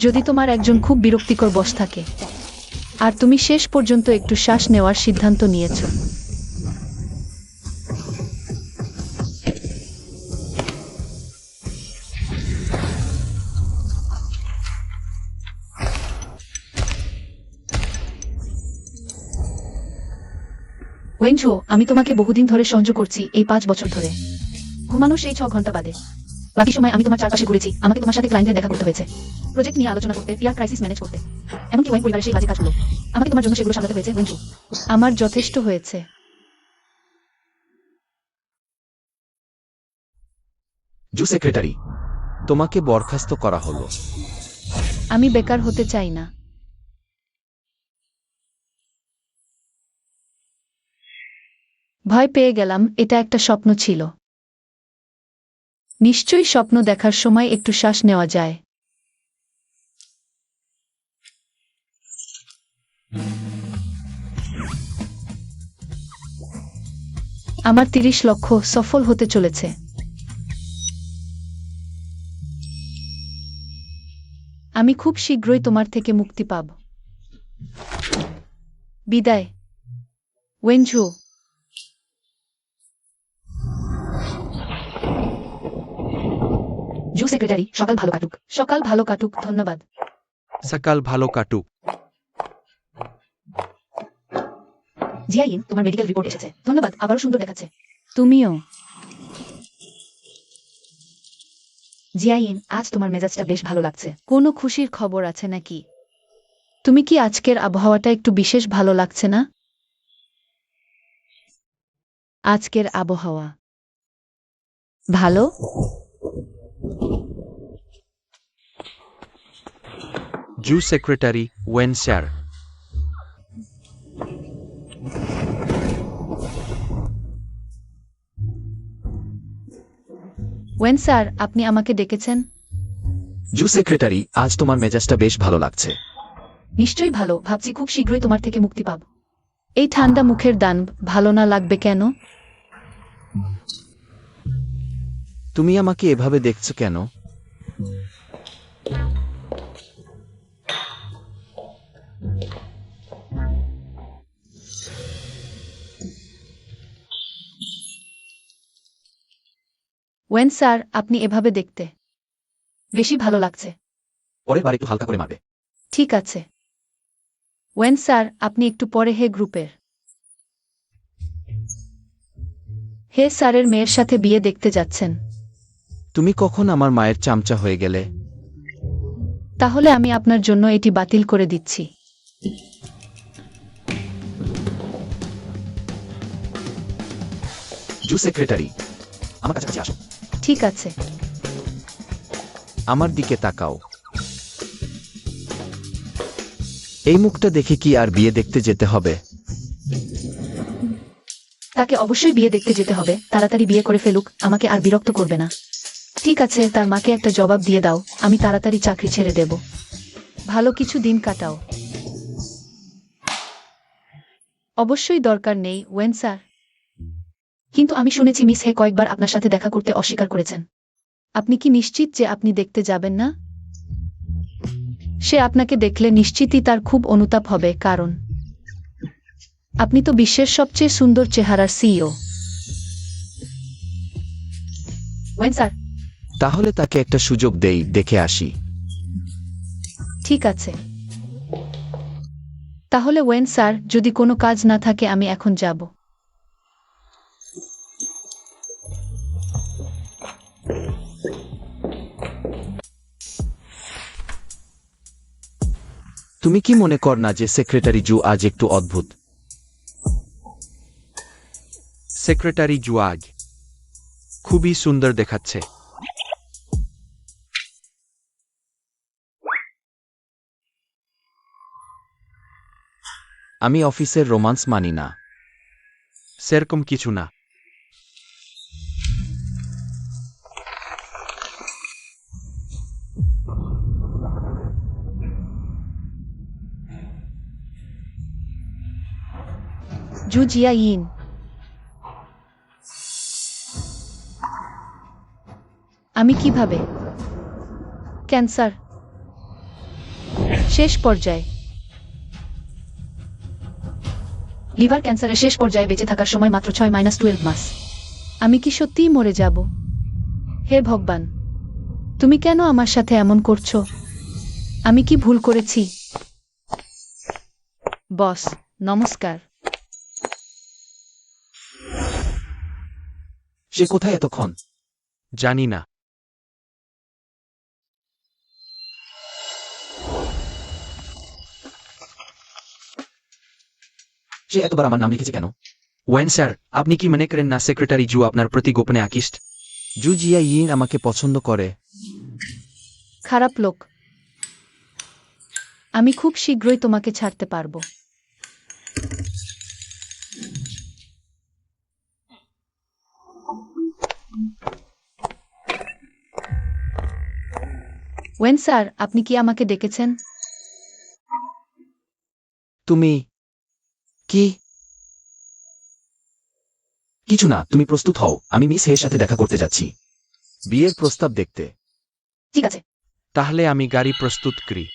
যদি তোমার একজন খুব বিরক্তিকর বস থাকে আর তুমি শেষ পর্যন্ত একটু শ্বাস নেওয়ার সিদ্ধান্ত নিয়েছ। ওয়েনজো, আমি তোমাকে বহুদিন ধরে সংযোগ করছি, এই 5 বছর ধরে। ঘুমানো সেই 6 ঘন্টা বাদে বাকি সময় আমি তোমার চারপাশে ঘুরেছি। আমাকে তোমার সাথে ক্লায়েন্টের দেখা করতে হয়েছে, প্রজেক্ট নিয়ে আলোচনা করতে, পিয়ার ক্রাইসিস ম্যানেজ করতে, এমনকি ওয়েন পরিবারের সেই বাজে কাজগুলো। আমাকে তোমার জন্য সেগুলো সামলাতে হয়েছে ওয়েনজো। আমার যথেষ্ট হয়েছে। জু সেক্রেটারি, তোমাকে বরখাস্ত করা হলো। আমি বেকার হতে চাই না। ভয় পেয়ে গেলাম, এটা একটা স্বপ্ন ছিল। নিশ্চয়ই স্বপ্ন দেখার সময় একটু শ্বাস নেওয়া যায়। আমার 30 লক্ষ সফল হতে চলেছে। আমি খুব শীঘ্রই তোমার থেকে মুক্তি পাব। বিদায়, ওয়েনজো। জু সেক্রেটারি, সকাল ভালো কাটুক। সকাল ভালো কাটুক, ধন্যবাদ। সকাল ভালো কাটুক। জিয়াইন, তোমার মেডিকেল রিপোর্ট এসেছে। ধন্যবাদ, আবারও সুন্দর দেখাচ্ছে। তুমিও। জিয়াইন, আজ তোমার মেজাজটা বেশ ভালো লাগছে। কোনো খুশির খবর আছে নাকি? তুমি কি আজকের আবহাওয়াটা একটু বিশেষ ভালো লাগছে না? আজকের আবহাওয়া ভালো? Zhu secretary, Wen sir. Wen sir, আপনি আমাকে ডেকেছেন? জু সেক্রেটারি, আজ তোমার মেজাজটা বেশ ভালো লাগছে। নিশ্চয়ই ভালো, ভাবছি খুব শীঘ্রই তোমার থেকে মুক্তি পাব। এই ঠান্ডা মুখের দান ভালো না লাগবে কেন? তুমি আমাকে এভাবে দেখছো কেন? ওয়েন স্যার, আপনি এভাবে দেখতে বেশি ভালো লাগছে। পরের বার একটু হালকা করে মারবে। ঠিক আছে। ওয়েন স্যার, আপনি একটু পরে হে গ্রুপের হে স্যারের মেয়ের সাথে বিয়ে দেখতে যাচ্ছেন। তুমি কখন আমার মায়ের চামচা হয়ে গেলে? তাহলে আমি আপনার জন্য এটি বাতিল করে দিচ্ছি। জু সেক্রেটারি, আমার কাছাকাছি আসো। ঠিক আছে। আমার দিকে তাকাও। এই মুখটা দেখে কি আর বিয়ে দেখতে যেতে হবে? তাকে অবশ্যই বিয়ে দেখতে যেতে হবে, তাড়াতাড়ি বিয়ে করে ফেলুক, আমাকে আর বিরক্ত করবে না। ঠিক আছে, তার মাকে একটা জবাব দিয়ে দাও, আমি তাড়াতাড়ি চাকরি ছেড়ে দেব। ভালো কিছু দিন কাটাও। অবশ্যই দরকার নেই, ওয়েন স্যার। কিন্তু আমি শুনেছি মিস হে কয়েকবার আপনার সাথে দেখা করতে অস্বীকার করেছেন। আপনি কি নিশ্চিত যে আপনি দেখতে যাবেন না? সে আপনাকে দেখলে নিশ্চিতই তার খুব অনুতাপ হবে, কারণ আপনি তো বিশ্বের সবচেয়ে সুন্দর চেহারার সিইও। When sir. তাহলে তাকে একটা সুযোগ দেই, দেখে আসি। ঠিক আছে। তাহলে ওয়েন স্যার, যদি কোনো কাজ না থাকে আমি এখন যাব। তুমি কি মনে কর না যে সেক্রেটারি জু আজ একটু অদ্ভুত? সেক্রেটারি জু আজ খুবই সুন্দর দেখাচ্ছে। আমি অফিসের রোমান্স মানি না। সেরকম কিছু না। জু জিয়াইন। আমি কিভাবে? ক্যান্সার। শেষ পর্যায়ে। লিভার ক্যান্সারের শেষ পর্যায়ে বেঁচে থাকার সময় মাত্র 6-12 মাস। আমি কি সত্যিই মরে যাব? হে ভগবান, তুমি কেন আমার সাথে এমন করছো? আমি কি ভুল করেছি? বস, নমস্কার। সে কোথায় এতক্ষণ? জানি না। সে এতবার আমার নাম লিখেছে কেন? ওয়েন স্যার, আপনি কি মনে করেন না সেক্রেটারি জু আপনার প্রতি গোপনে আকিষ্ট? জু জিয়া ইন আমাকে পছন্দ করে। খারাপ লোক। আমি খুব শীঘ্রই তোমাকে ছাড়তে পারবো। ওয়েন স্যার, আপনি কি আমাকে ডেকেছেন? তুমি কি? কিছু না, তুমি প্রস্তুত হও, আমি মিস হের সাথে দেখা করতে যাচ্ছি বিয়ের প্রস্তাব দেখতে। ঠিক আছে। তাহলে আমি গাড়ি প্রস্তুত করি।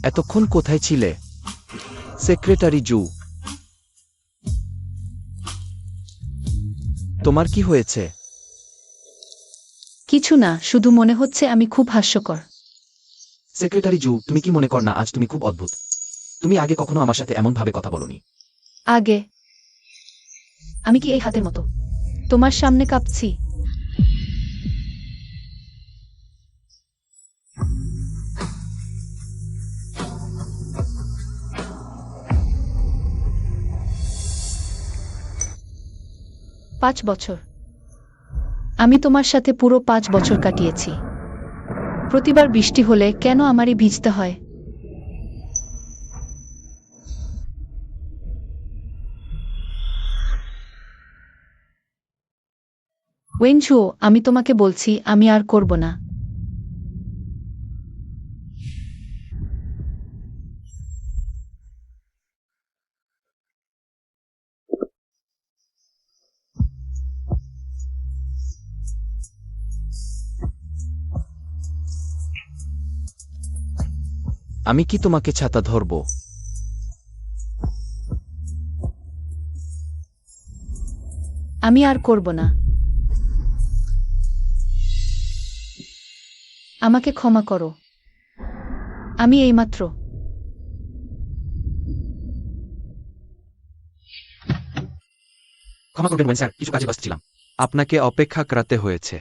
এতক্ষণ কোথায় ছিলে সেক্রেটারি জু? তোমার কি হয়েছে? কিছু না, শুধু মনে হচ্ছে আমি খুব হাস্যকর। সেক্রেটারি জু, তুমি কি মনে কর না আজ তুমি খুব অদ্ভুত? তুমি আগে কখনো আমার সাথে এমন ভাবে কথা বলনি। আগে? আমি কি এই হাতের মতো তোমার সামনে কাঁপছি? পাঁচ বছর। আমি তোমার সাথে পুরো 5 বছর কাটিয়েছি। প্রতিবার বৃষ্টি হলে কেন আমারই ভিজতে হয়? ওয়েনঝু, আমি তোমাকে বলছি আমি আর করব না। আমি কি তোমাকে ছাতা ধরব? আমি আর করব না। আমাকে ক্ষমা করো। আমি এইমাত্র ক্ষমা করবেন ওয়েন স্যার, কিছু কাজে ব্যস্ত ছিলাম। আপনাকে অপেক্ষা করাতে হয়েছে।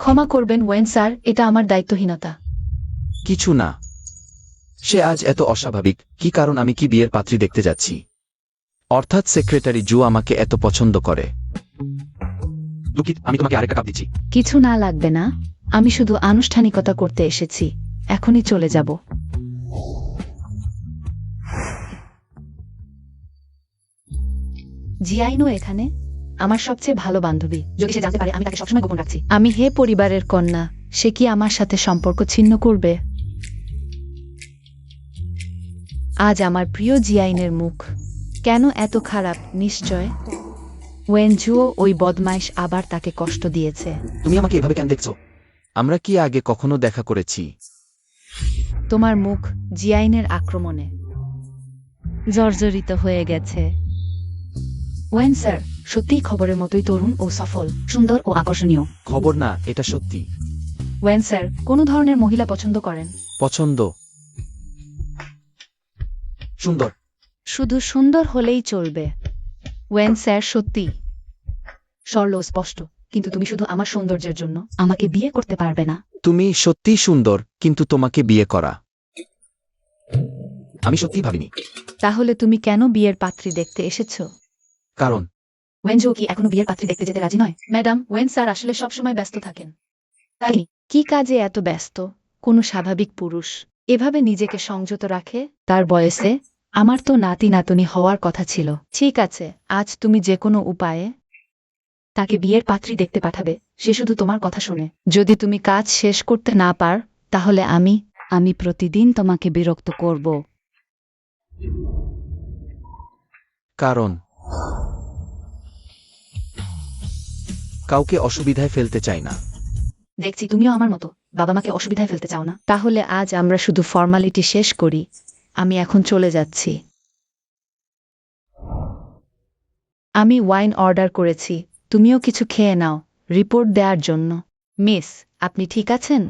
ক্ষমা করবেন ওয়েন স্যার, এটা আমার দায়িত্বহীনতা। কিছু না। সে আজ এত অস্বাভাবিক কি কারণ? আমি কি বিয়ের পাত্রী দেখতে যাচ্ছি? অর্থাৎ সেক্রেটারি জু আমাকে এত পছন্দ করে। দুঃখিত, আমি তোমাকে আরেকটা কাপ দিচ্ছি। কিছু না লাগবে না, আমি শুধু আনুষ্ঠানিকতা করতে এসেছি। এখনই চলে যাব। জিয়াইনো এখানে আমার সবচেয়ে ভালো বান্ধবী। যদি সে জানতে পারে আমি তাকে সবসময় গোপন রাখছি। আমি হে পরিবারের কন্যা, সে কি আমার সাথে সম্পর্ক ছিন্ন করবে? আজ আমার প্রিয় জিয়াইনের মুখ কেন এত খারাপ? নিশ্চয় ওয়েনজুও ওই বদমাইশ আবার তাকে কষ্ট দিয়েছে। তুমি আমাকে এভাবে কেন দেখছো? আমরা কি আগে কখনো দেখা করেছি? তোমার মুখ জিয়াইনের আক্রমণে জর্জরিত হয়ে গেছে। ওয়েন স্যার, সত্যিই খবরের মতোই তরুণ ও সফল, সুন্দর ও আকর্ষণীয়। খবর না, এটা সত্যি। ওয়েন স্যার, কোন ধরনের মহিলা পছন্দ করেন? পছন্দ? সুন্দর। শুধু সুন্দর হলেই চলবে। ওয়েন স্যার, সত্যি সরল ও স্পষ্ট, কিন্তু তুমি শুধু আমার সৌন্দর্যের জন্য আমাকে বিয়ে করতে পারবে না। তুমি সত্যিই সুন্দর, কিন্তু তোমাকে বিয়ে করা আমি সত্যিই ভাবিনি। তাহলে তুমি কেন বিয়ের পাত্রী দেখতে এসেছো? কারণ ওয়েনজো কি এখনো বিয়ের পাত্রী দেখতে যেতে রাজি নয়? ম্যাডাম, ওয়েন স্যার আসলে সবসময় ব্যস্ত থাকেন। তাই কি কাজে এত ব্যস্ত? কোনো স্বাভাবিক পুরুষ এভাবে নিজেকে সংযত রাখে? তার বয়সে আমার তো নাতি নাতনি হওয়ার কথা ছিল। ঠিক আছে, আজ তুমি যে কোনো উপায়ে তাকে বিয়ের পাত্রী দেখতে পাঠাবে। সে শুধু তোমার কথা শোনে। যদি তুমি কাজ শেষ করতে না পার, তাহলে আমি আমি প্রতিদিন তোমাকে বিরক্ত করব। কারণ কাউকে অসুবিধায় ফেলতে চাই না। দেখছি তুমিও আমার মতো বাবা মাকে অসুবিধায় ফেলতে চাও না। তাহলে আজ আমরা শুধু ফর্মালিটি শেষ করি। আমি এখন চলে যাচ্ছি। আমি ওয়াইন অর্ডার করেছি, তুমিও কিছু খেয়ে নাও রিপোর্ট দেওয়ার জন্য। মিস, আপনি ঠিক আছেন?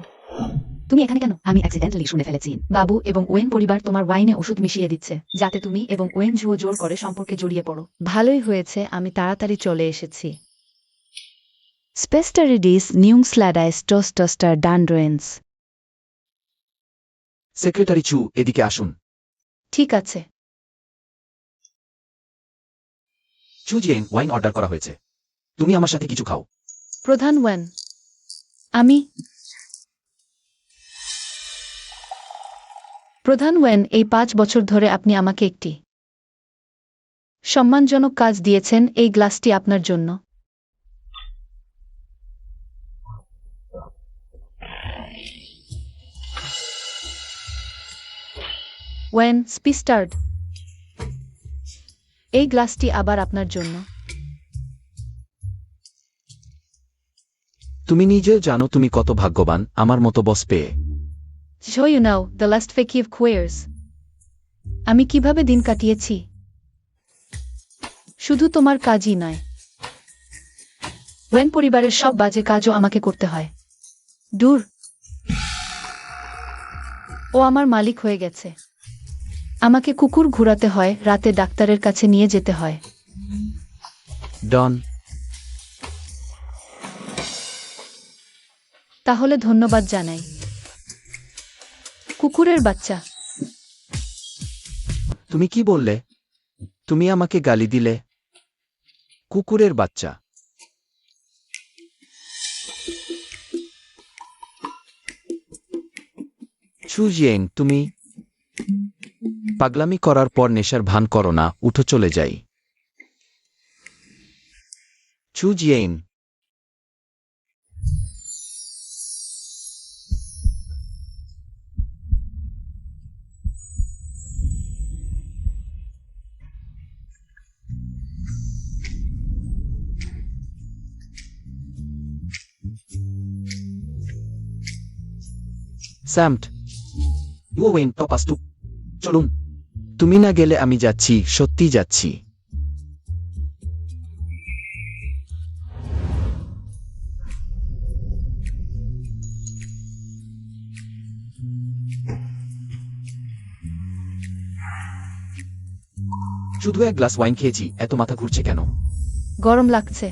তুমি এখানে কেন? আমি অ্যাক্সিডেন্টালি শুনে ফেলেছি। বাবু এবং ওয়েন পরিবার তোমার ওয়াইনে ওষুধ মিশিয়ে দিচ্ছে, যাতে তুমি এবং ওয়েন জোর করে সম্পর্কে জড়িয়ে পড়ো। ভালোই হয়েছে আমি তাড়াতাড়ি চলে এসেছি। স্পেস্টারিডিস নিউংস্ল্যাডাইস টোস্টোস্টার ডান্ড্রোয়েন্স। সেক্রেটারি চু, এদিকে আসুন। ঠিক আছে। চু জিয়েন, ওয়াইন অর্ডার করা হয়েছে। তুমি আমার সাথে কিছু খাও। প্রধান ওয়েন, আমি প্রধান ওয়েন, এই 5 বছর ধরে আপনি আমাকে একটি সম্মানজনক কাজ দিয়েছেন। এই গ্লাসটি আপনার জন্য। ওয়েন স্পিস্টার্ড, এই গ্লাসটি আবার আপনার জন্য। তুমি নিজেও জানো তুমি কত ভাগ্যবান আমার মতো বস পেয়ে। So you know, the last fake of queers. আমি কিভাবে দিন কাটিয়েছি? শুধু তোমার কাজই নয়, ওয়েন পরিবারের সব বাজে কাজও আমাকে করতে হয়। দূর। ও আমার মালিক হয়ে গেছে। আমাকে কুকুর ঘুরাতে হয়, রাতে ডাক্তারের কাছে নিয়ে যেতে হয়। ডন, তাহলে ধন্যবাদ জানাই। কুকুরের বাচ্চা। তুমি কি বললে? তুমি আমাকে গালি দিলে? কুকুরের বাচ্চা। চু জিয়েন, তুমি পাগলামি করার পর নেশার ভান করো না, উঠো চলে যাই। চু জিয়েন, স্যামট, ওয়েন টপাস্টু, চলুন। তুমি না গেলে আমি যাচ্ছি, সত্যি যাচ্ছি। শুধু এক গ্লাস ওয়াইন খেয়েছি, এত মাথা ঘুরছে কেন? গরম লাগছে।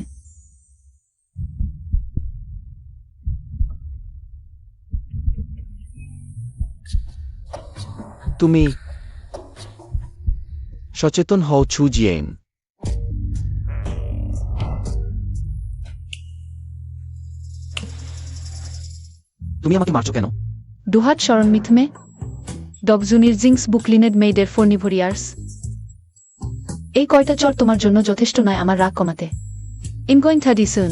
তুমি সচেতন হও চু জিয়েন। তুমি আমাকে মারছো কেন? দুহাত শরণ মিথমে ডগজুনির জিংস বুকলিনেড মেইডের ফর্নিভরিয়ার্স। এই কয়টা চর তোমার জন্য যথেষ্ট নয় আমার রাগ কমাতে। ইনগোয়িং থার্ডি সুন।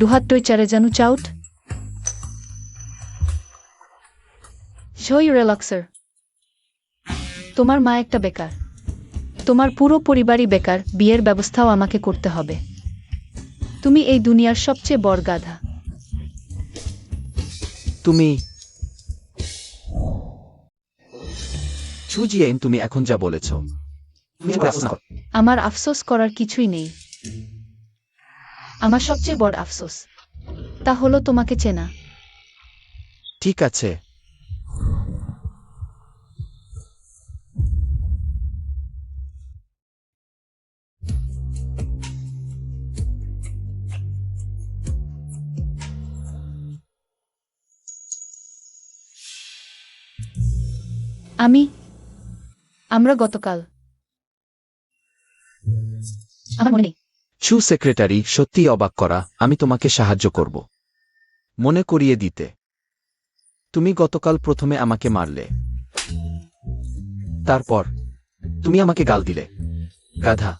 দুহাত টই চারে জানু চাউট। শোই রিল্যাক্সার। তোমার মা একটা বেকার। তোমার পুরো পরিবারই বেকার, বিয়ের ব্যবস্থাও আমাকে করতে হবে। তুমি এই দুনিয়ার সবচেয়ে বড় গাধা। তুমি চু জিয়েন, তুমি এখন যা বলেছ তুমি এর উপর আফসোস না করো। আমার আফসোস করার কিছুই নেই। আমার সবচেয়ে বড় আফসোস তা হলো তোমাকে চেনা। ঠিক আছে। আমরা গতকাল। আমার মনে নেই। চু সেক্রেটারি, সত্যি অবাক করা, আমি তোমাকে সাহায্য করব। মনে করিয়ে দিতে, তুমি গতকাল প্রথমে আমাকে মারলে, তারপর তুমি আমাকে গাল দিলে, গাধা।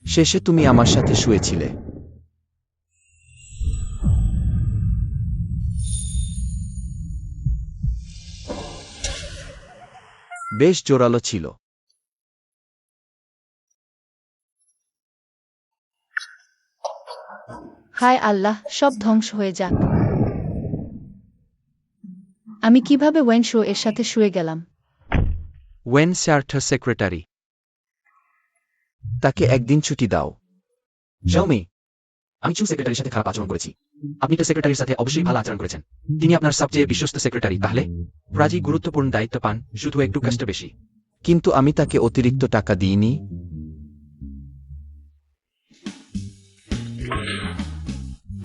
শেষে তুমি আমার সাথে শুয়েছিলে। বেশ জোরালো ছিল। হায় আল্লাহ, সব ধ্বংস হয়ে যাক। আমি কিভাবে ওয়েনশো এর সাথে শুয়ে গেলাম? ওয়েন স্যার্টার সেক্রেটারি। তাকে একদিন ছুটি দাও। শাওমি, আমি চু সেক্রেটারির সাথে খারাপ আচরণ করেছি। আপনি তো সেক্রেটারির সাথে অবশ্যই ভালো আচরণ করেছেন। তিনি আপনার সবচেয়ে বিশ্বস্ত সেক্রেটারি, তাহলে রাজি গুরুত্বপূর্ণ দায়িত্ব পান, শুধু একটু কষ্ট বেশি। কিন্তু আমি তাকে অতিরিক্ত টাকা দিইনি।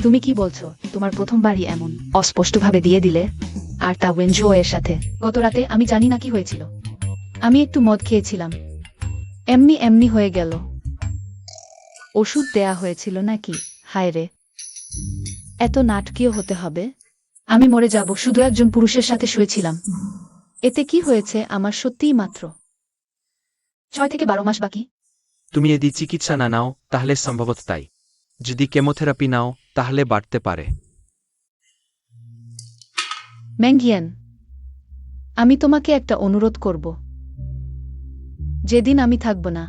তুমি কি বলছো? তোমার প্রথমবারই এমন অস্পষ্টভাবে দিয়ে দিলে, আর তা ওয়েনজো এর সাথে। গত রাতে আমি জানি না কি হয়েছিল। আমি একটু মদ খেয়েছিলাম, এমনি এমনি হয়ে গেল। ওষুধ দেয়া হয়েছিল নাকি? হায় রে, এত নাটকীয় হতে হবে? আমি মরে যাব, শুধু একজন পুরুষের সাথে শুয়েছিলাম। এতে কি হয়েছে? আমার সত্যিই মাত্র 6 থেকে 12 মাস বাকি। তুমি যদি চিকিৎসা না নাও তাহলে সম্ভবত তাই। যদি কেমোথেরাপি নাও তাহলে বাড়তে পারে। ম্যাঙ্গিয়ান, আমি তোমাকে একটা অনুরোধ করব। যেদিন আমি থাকব না,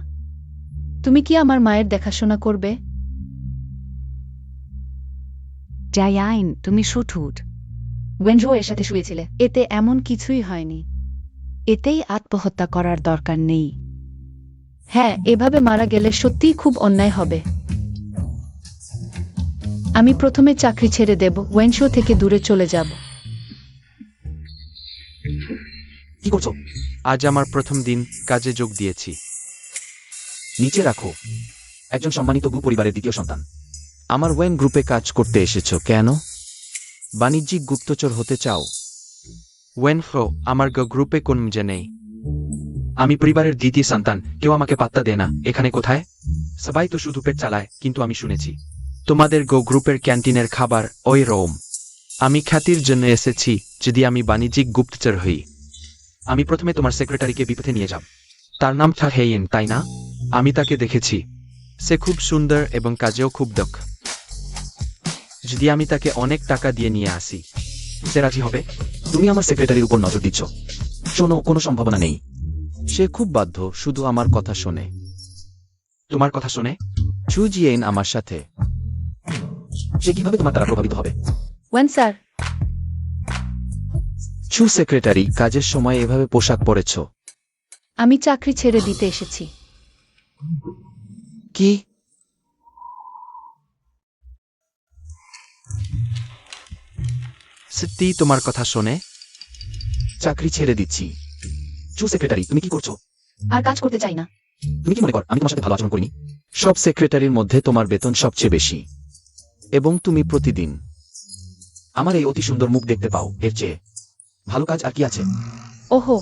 তুমি কি আমার মায়ের দেখাশোনা করবে? জায়াইন, তুমি শুঠুট। ওয়েনজো এর সাথে শুয়েছিলে। এতে এমন কিছুই হয়নি। এতেই আত্মহত্যা করার দরকার নেই। হ্যাঁ, এভাবে মারা গেলে সত্যিই খুব অন্যায় হবে। আমি প্রথমে চাকরি ছেড়ে দেব, ওয়েনশো থেকে দূরে চলে যাব। কি করছো? আজ আমার প্রথম দিন, কাজে যোগ দিয়েছি। নিচে রাখো। একজন সম্মানিত গ্রুপ পরিবারের দ্বিতীয় সন্তান। আমার ওয়েন গ্রুপে কাজ করতে এসেছো কেন? বাণিজ্যিক গুপ্তচর হতে চাও? ওয়েন ফ্রো, আমার গ্রুপে কোন মজা নেই। আমি পরিবারের দ্বিতীয় সন্তান, কেউ আমাকে পাত্তা দেয় না। এখানে কোথায়? সবাই তো শুধু পেট চালায়, কিন্তু আমি শুনেছি তোমাদের গ্রুপের ক্যান্টিনের খাবার ওই রোম। আমি খ্যাতির জন্য এসেছি। যদি আমি বাণিজ্যিক গুপ্তচর হই, আমি প্রথমে তোমার সেক্রেটারিকে বিপথে নিয়ে যাব। তার নাম হেইন, তাই না? আমি তাকে দেখেছি। সে খুব সুন্দর এবং কাজেও খুব দক্ষ। যদি আমি তাকে অনেক টাকা দিয়ে নিয়ে আসি, সে রাজি হবে? তুমি আমার সেক্রেটারির উপর নজর দিচ্ছ। শোনো, কোনো সম্ভাবনা নেই। সে খুব বাধ্য, শুধু আমার কথা শোনে। তোমার কথা শোনে? চু জিয়েন আমার সাথে। সে কিভাবে তোমার দ্বারা প্রভাবিত হবে? ওয়েন স্যার, চু সেক্রেটারি, কাজের সময় এভাবে পোশাক পরেছ? আমি চাকরি ছেড়ে দিতে এসেছি। কি? সত্যি তোমার কথা শোনে? চাকরি ছেড়ে দিচ্ছি। চু সেক্রেটারি, তুমি কি করছো? আর কাজ করতে চাই না। তুমি কি মনে কর আমি তোমার সাথে ভালো আচরণ করিনি? সব সেক্রেটারির মধ্যে তোমার বেতন সবচেয়ে বেশি, এবং তুমি প্রতিদিন আমার এই অতি সুন্দর মুখ দেখতে পাও। এর চেয়ে ভালো কাজ আর কি আছে? ওহো,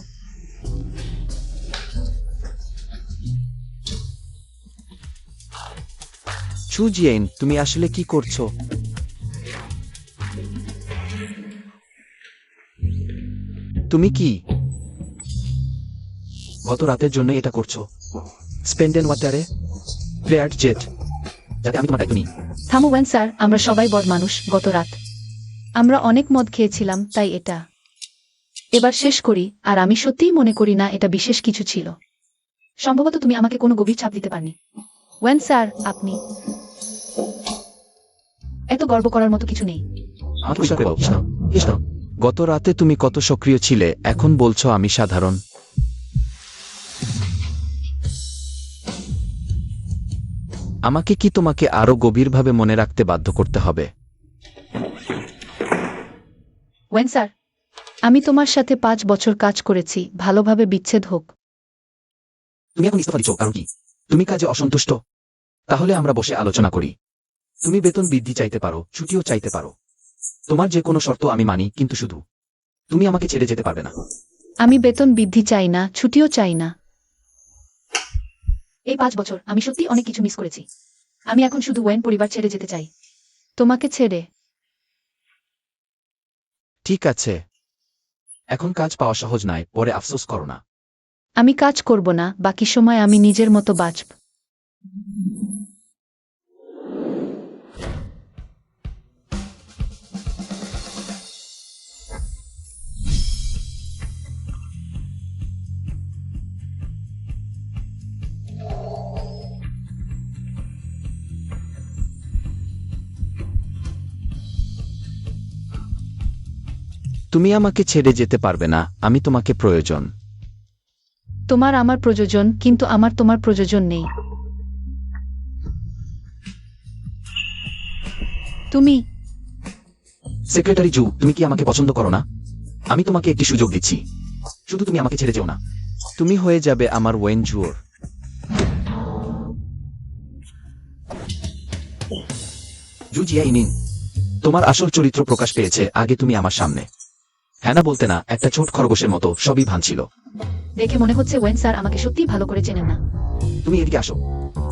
চু জিয়েন, তুমি আসলে কি করছো? তুমি কি গত রাতের জন্য এটা করছো? স্পেন্ডেন ওয়াটারে প্লেয়ার জেট, যাতে আমি তোমার দায়িত্ব নিই। থামো ওয়েন স্যার, আমরা সবাই বড় মানুষ। গত রাত আমরা অনেক মদ খেয়েছিলাম, তাই এটা। এবার শেষ করি। আর আমি সত্যিই মনে করি না এটা বিশেষ কিছু ছিল। সম্ভবত তুমি আমাকে কোনো গভীর চাপ দিতে পারনি। ওয়েন স্যার, আপনি এত গর্ব করার মতো কিছু নেই। আমাকে বিশ্বাস করে বলো, কৃষ্ণ, কৃষ্ণ। গত রাতে তুমি কত সক্রিয় ছিলে, এখন বলছো আমি সাধারণ। আমাকে কি তোমাকে আরো গভীরভাবে মনে রাখতে বাধ্য করতে হবে? ওয়েন স্যার, আমি তোমার সাথে 5 বছর কাজ করেছি, ভালোভাবে বিচ্ছেদ হোক। তুমি এখন ইস্তফা দিচ্ছ কারণ কি? তুমি কাজে অসন্তুষ্ট? তাহলে আমরা বসে আলোচনা করি। তুমি বেতন বৃদ্ধি চাইতে পারো, ছুটিও চাইতে পারো। তোমার যে কোনো শর্ত আমি মানি, কিন্তু শুধু তুমি আমাকে ছেড়ে যেতে পারবে না। আমি বেতন বৃদ্ধি চাই না, ছুটিও চাই না। এই 5 বছর আমি সত্যি অনেক কিছু মিস করেছি। আমি এখন শুধু ওয়েন পরিবার ছেড়ে যেতে চাই। তোমাকে ছেড়ে? ঠিক আছে, এখন কাজ পাওয়া সহজ নয়, পরে আফসোস করো না। আমি কাজ করব না, বাকি সময় আমি নিজের মতো বাঁচব। তুমি আমাকে ছেড়ে যেতে পারবে না, আমি তোমাকে প্রয়োজন। তোমার আমার প্রয়োজন, কিন্তু আমার তোমার প্রয়োজন নেই। তুমি সেক্রেটারি জু, তুমি কি আমাকে পছন্দ করো না? আমি তোমাকে একটি সুযোগ দিচ্ছি, শুধু তুমি আমাকে ছেড়ে যেও না। তুমি হয়ে যাবে আমার ওয়েন জুয়োর। জু জিয়াইমিন, তোমার আসল চরিত্র প্রকাশ পেয়েছে আগে তুমি আমার সামনে। হ্যাঁ না বলতে না, একটা ছোট খরগোশের মতো, সবই ভান ছিল। দেখে মনে হচ্ছে ওয়েন স্যার আমাকে সত্যিই ভালো করে চেনেন না। তুমি এদিকে আসো।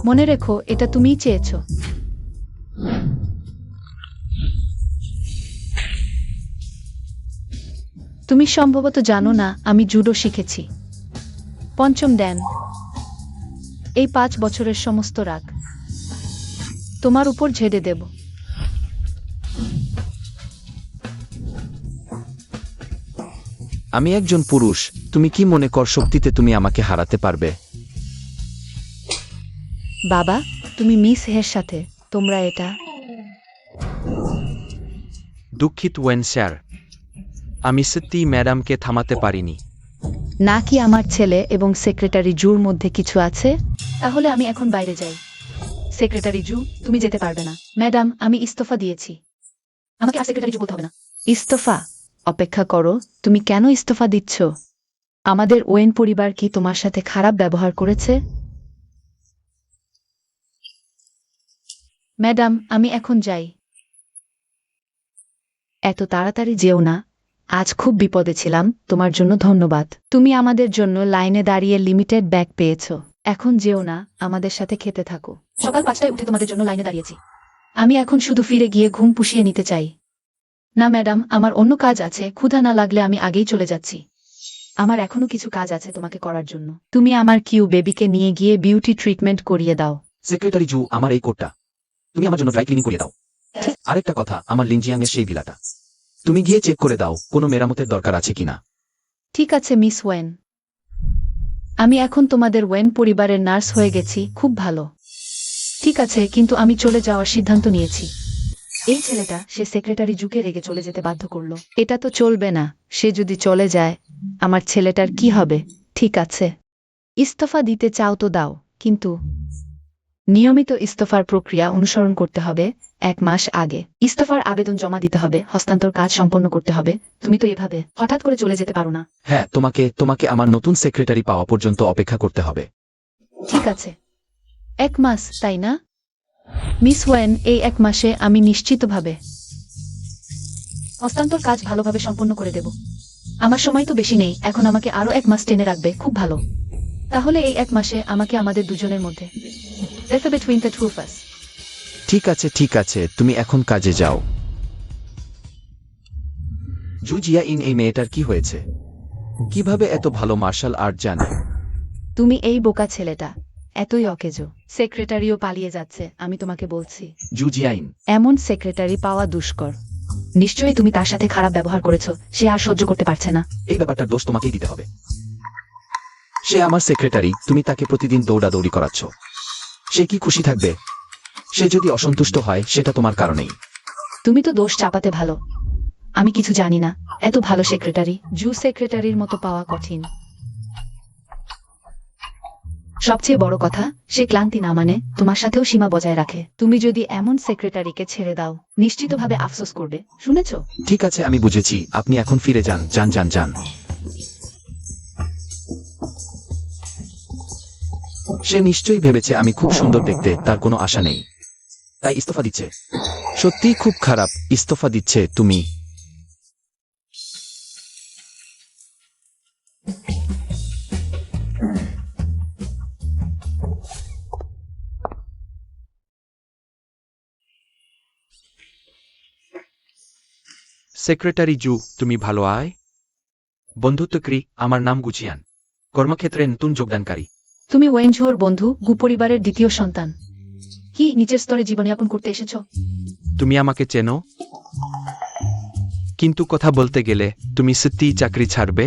মনে রেখো, এটা তুমিই চেয়েছো। তুমি সম্ভবত জানো না, আমি জুডো শিখেছি। পঞ্চম ড্যান। এই 5 বছরের সমস্ত রাগ তোমার উপর ঝেড়ে দেব। আমি একজন পুরুষ, তুমি কি মনে কর শক্তিতে তুমি আমাকে হারাতে পারবে? বাবা, তুমি মিস হের সাথে, তোমরা এটা। দুঃখিত ওয়েন স্যার, আমি সত্যি ম্যাডামকে থামাতে পারিনি। নাকি আমার ছেলে এবং সেক্রেটারি জুর মধ্যে কিছু আছে? তাহলে আমি এখন বাইরে যাই। সেক্রেটারি জু, তুমি যেতে পারবে না। ম্যাডাম, আমি ইস্তফা দিয়েছি। আমাকে আর সেক্রেটারি জু বলতে হবে না। ইস্তফা? অপেক্ষা করো, তুমি কেন ইস্তফা দিচ্ছ? আমাদের ওয়েন পরিবার কি তোমার সাথে খারাপ ব্যবহার করেছে? ম্যাডাম, আমি এখন যাই। এত তাড়াতাড়ি যেও না, আজ খুব বিপদে ছিলাম, তোমার জন্য ধন্যবাদ। তুমি আমাদের জন্য লাইনে দাঁড়িয়ে লিমিটেড ব্যাগ পেয়েছো। এখন যেও না, আমাদের সাথে খেতে থাকো। সকাল 5টায় উঠে তোমাদের জন্য লাইনে দাঁড়িয়েছি। আমি এখন শুধু ফিরে গিয়ে ঘুম পুষিয়ে নিতে চাই। না ম্যাডাম, আমার অন্য কাজ আছে, ক্ষুধা না লাগলে আমি আগেই চলে যাচ্ছি। আমার এখনো কিছু কাজ আছে তোমাকে করার জন্য। তুমি আমার কিউ বেবিকে নিয়ে গিয়ে বিউটি ট্রিটমেন্ট করিয়ে দাও। সেক্রেটারি জু, আমার এই কোটটা তুমি আমার জন্য ড্রাই ক্লিনিং করে দাও। আরেকটা কথা, আমার লিনজিয়াং এর সেই ভিলাটা তুমি গিয়ে চেক করে দাও কোনো মেরামতের দরকার আছে কিনা। ঠিক আছে মিস ওয়েন। আমি এখন তোমাদের ওয়েন পরিবারের নার্স হয়ে গেছি, খুব ভালো। ঠিক আছে, কিন্তু আমি চলে যাওয়ার সিদ্ধান্ত নিয়েছি। এই ছেলেটা, সে সেক্রেটারি জুকে রেগে চলে যেতে বাধ্য করলো। এটা তো চলবে না, সে যদি চলে যায় আমার ছেলেটার কি হবে? ঠিক আছে, ইস্তফা দিতে চাও তো দাও, কিন্তু নিয়মিত ইস্তফার প্রক্রিয়া অনুসরণ করতে হবে। 1 মাস আগে ইস্তফার আবেদন জমা দিতে হবে, হস্তান্তর কাজ সম্পন্ন করতে হবে। তুমি তো এভাবে হঠাৎ করে চলে যেতে পারো না। হ্যাঁ, তোমাকে আমার নতুন সেক্রেটারি পাওয়া পর্যন্ত অপেক্ষা করতে হবে। ঠিক আছে, 1 মাস, তাই না? মিস ওয়েন, এই 1 মাসে আমি নিশ্চিতভাবে হস্তান্তর কাজ ভালোভাবে সম্পন্ন করে দেব। আমার সময় তো বেশি নেই, এখন আমাকে আরো 1 মাস টেনে রাখবে, খুব ভালো। তাহলে এই 1 মাসে আমাকে আমাদের দুজনের মধ্যে between the two of us। ঠিক আছে, তুমি এখন কাজে যাও। জু জিয়াইন, এই মেয়েটার কি হয়েছে? কিভাবে এত ভালো মার্শাল আর্ট জানে? তুমি এই বোকা ছেলেটা, এতই অকেজো। সেক্রেটারিও পালিয়ে যাচ্ছে, আমি তোমাকে বলছি। জু জিয়াইন, এমন সেক্রেটারি পাওয়া দুষ্কর। নিশ্চয়ই তুমি তার সাথে খারাপ ব্যবহার করেছো, সে আর সহ্য করতে পারছে না। এই ব্যাপারটার দোষ তোমাকেই দিতে হবে। সে আমার সেক্রেটারি, তুমি তাকে প্রতিদিন দৌড়াদৌড়ি করাচ্ছ। সে কি খুশি থাকবে? সে যদি অসন্তুষ্ট হয় সেটা তোমার কারণেই। তুমি তো দোষ চাপাতে ভালো। আমি কিছু জানি না। এত ভালো সেক্রেটারি, জু সেক্রেটারির মতো পাওয়া কঠিন। সবচেয়ে বড় কথা, সে ক্লান্তি না মানে তোমার সাথেও সীমা বজায় রাখে। তুমি যদি এমন সেক্রেটারিকে ছেড়ে দাও, নিশ্চিতভাবে আফসোস করবে, শুনেছো? ঠিক আছে, আমি বুঝেছি, আপনি এখন ফিরে যান। সে নিশ্চয়ই ভেবেছে আমি খুব সুন্দর দেখতে, তার কোনো আশা নেই, তাই ইস্তফা দিচ্ছে। সত্যিই খুব খারাপ, ইস্তফা দিচ্ছে তুমি। সেক্রেটারি জু, তুমি ভালো আয়? বন্ধুত্বকরি, আমার নাম গুচিয়ান, কর্মক্ষেত্রে নতুন যোগদানকারী। তুমি ওয়েনঝোর বন্ধু, গু পরিবারের দ্বিতীয় সন্তান। কি নিচের স্তরে জীবনযাপন করতে এসেছো? তুমি আমাকে চেনো, কিন্তু কথা বলতে গেলে তুমি সত্যিই চাকরি ছাড়বে?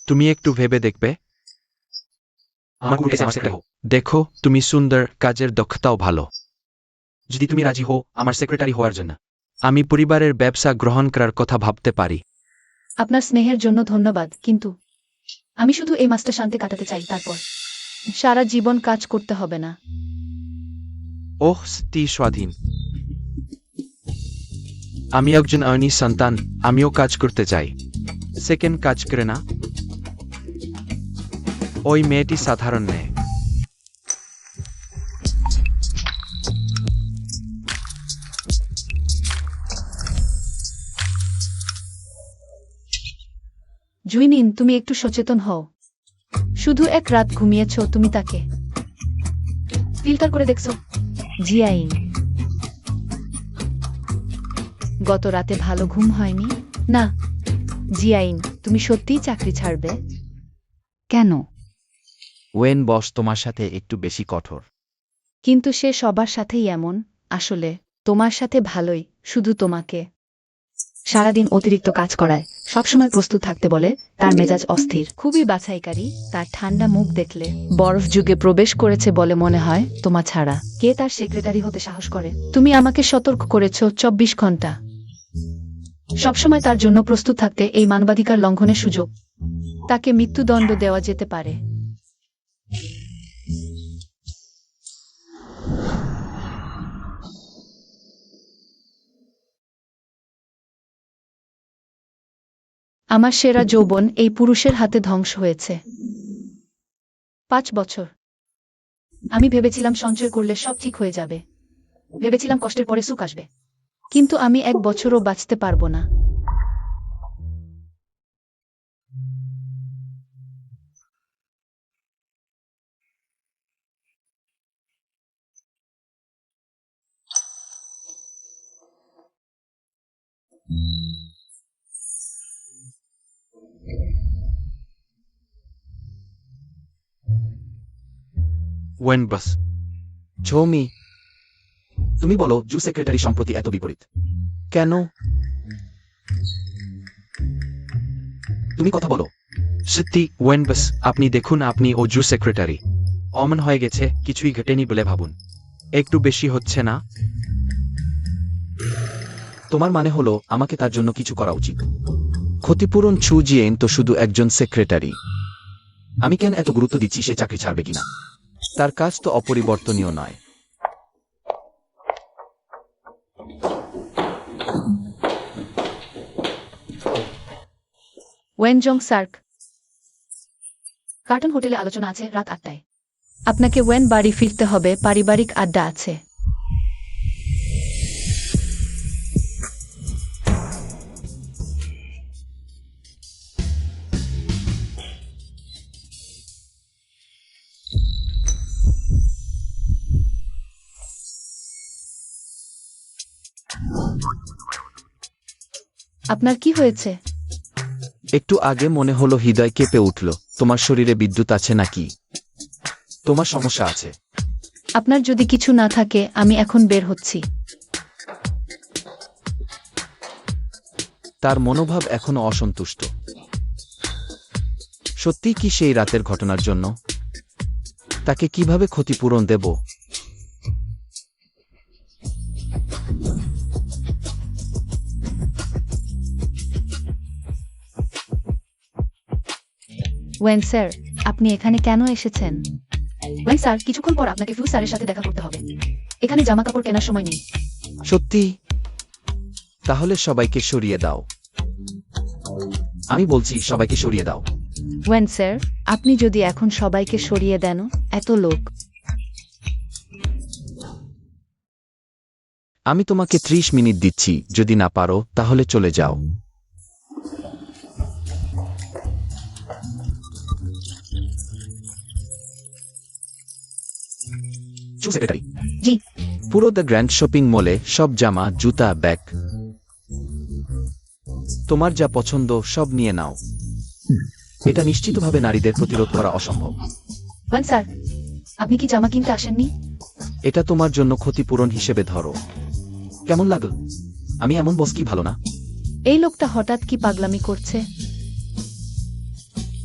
তুমি একটু ভেবে দেখবে। দেখো, তুমি সুন্দর, কাজের দক্ষতাও ভালো। যদি তুমি রাজি হও আমার সেক্রেটারি হওয়ার জন্য। আমি পরিবারের ব্যবসা গ্রহণ করার কথা ভাবতে পারি। আপনার স্নেহের জন্য ধন্যবাদ, কিন্তু আমি শুধু এই মাসটা শান্তি কাটাতে চাই, তারপর সারা জীবন কাজ করতে হবে না। ওহ, স্ত্রী স্বাধীন। আমি একজন আর্নি সন্তান, আমিও কাজ করতে চাই। সেকেন্ড কাজ করে না? ওই মেয়েটি সাধারণ মেয়ে। জুইনিন, তুমি একটু সচেতন হও। শুধু এক রাত ঘুমিয়েছ, তুমি তাকে ফিল্টার করে দেখছো? জিয়াইন, গত রাতে ভালো ঘুম হয়নি? না। জিয়াইন, তুমি সত্যিই চাকরি ছাড়বে? কেন? ওয়েন বস তোমার সাথে একটু বেশি কঠোর। কিন্তু সে সবার সাথেই এমন। আসলে তোমার সাথে ভালোই, শুধু তোমাকে সারাদিন অতিরিক্ত কাজ করায়, সবসময় প্রস্তুত থাকতে বলে, তার মেজাজ অস্থির। খুবই বাছাইকারী। তার ঠান্ডা মুখ দেখলে বরফ যুগে প্রবেশ করেছে বলে মনে হয়। তোমা ছাড়া কে তার সেক্রেটারি হতে সাহস করে? তুমি আমাকে সতর্ক করেছ 24 ঘন্টা। সবসময় তার জন্য প্রস্তুত থাকতে এই মানবাধিকার লঙ্ঘনের সুযোগ। তাকে মৃত্যুদণ্ড দেওয়া যেতে পারে। আমার সেরা যৌবন এই পুরুষের হাতে ধ্বংস হয়েছে। 5 বছর। আমি ভেবেছিলাম সঞ্চয় করলে সব ঠিক হয়ে যাবে। ভেবেছিলাম কষ্টের পরে সুখ আসবে। কিন্তু আমি 1 বছরও বাঁচতে পারবো না। ওয়েন বস। ঝৌমি, তুমি বলো জু সেক্রেটারি সম্প্রতি এত বিপরীত কেন? তুমি কথা বলো। সত্যি ওয়েন বস, আপনি দেখুন, আপনি ও জু সেক্রেটারি অমন হয়ে গেছে, কিছুই ঘটেনি বলে ভাবুন। একটু বেশি হচ্ছে না? তোমার মানে হলো আমাকে তার জন্য কিছু করা উচিত। ক্ষতিপূরণ চু জিয়েন তো শুধু একজন সেক্রেটারি। আমি কেন এত গুরুত্ব দিচ্ছি সে চাকরি ছাড়বে কিনা? তার কাজ তো অপরিবর্তনীয় নয়। ওয়েনজং সার্ক, কার্টন হোটেলে আলোচনা আছে রাত 8টায়। আপনাকে ওয়েন বাড়ি ফিরতে হবে, পারিবারিক আড্ডা আছে। আপনার কি হয়েছে? একটু আগে মনে হলো হৃদয় কেঁপে উঠল। তোমার শরীরে বিদ্যুৎ আছে নাকি? তোমার সমস্যা আছে? আপনার যদি কিছু না থাকে, আমি এখন বের হচ্ছি। তার মনোভাব এখনো অসন্তুষ্ট। সত্যি কি সেই রাতের ঘটনার জন্য? তাকে কিভাবে ক্ষতিপূরণ দেব? ওয়েন স্যার, আপনি এখানে কেন এসেছেন? ওয়েন স্যার, কিছুক্ষণ পর আপনাকে ফিউ স্যারের সাথে দেখা করতে হবে। এখানে জামা কাপড় কেনার সময় নেই। সত্যি? তাহলে সবাইকে সরিয়ে দাও। আমি বলছি সবাইকে সরিয়ে দাও। ওয়েন স্যার, আপনি যদি এখন সবাইকে সরিয়ে দেন, এত লোক। আমি তোমাকে 30 মিনিট দিচ্ছি, যদি না পারো তাহলে চলে যাও। সেক্রেটারি জি। পুরো দ্য গ্র্যান্ড শপিং মলে সব জামা, জুতা, ব্যাগ, তোমার যা পছন্দ সব নিয়ে নাও। এটা নিশ্চিতভাবে নারীদের প্রতিরোধ করা অসম্ভব। ওয়েন স্যার, আপনি কি জামা কিনতে আসেননি? এটা তোমার জন্য ক্ষতিপূরণ হিসেবে ধরো। কেমন লাগল? আমি এমন বস কি ভালো না? এই লোকটা হঠাৎ কি পাগলামি করছে?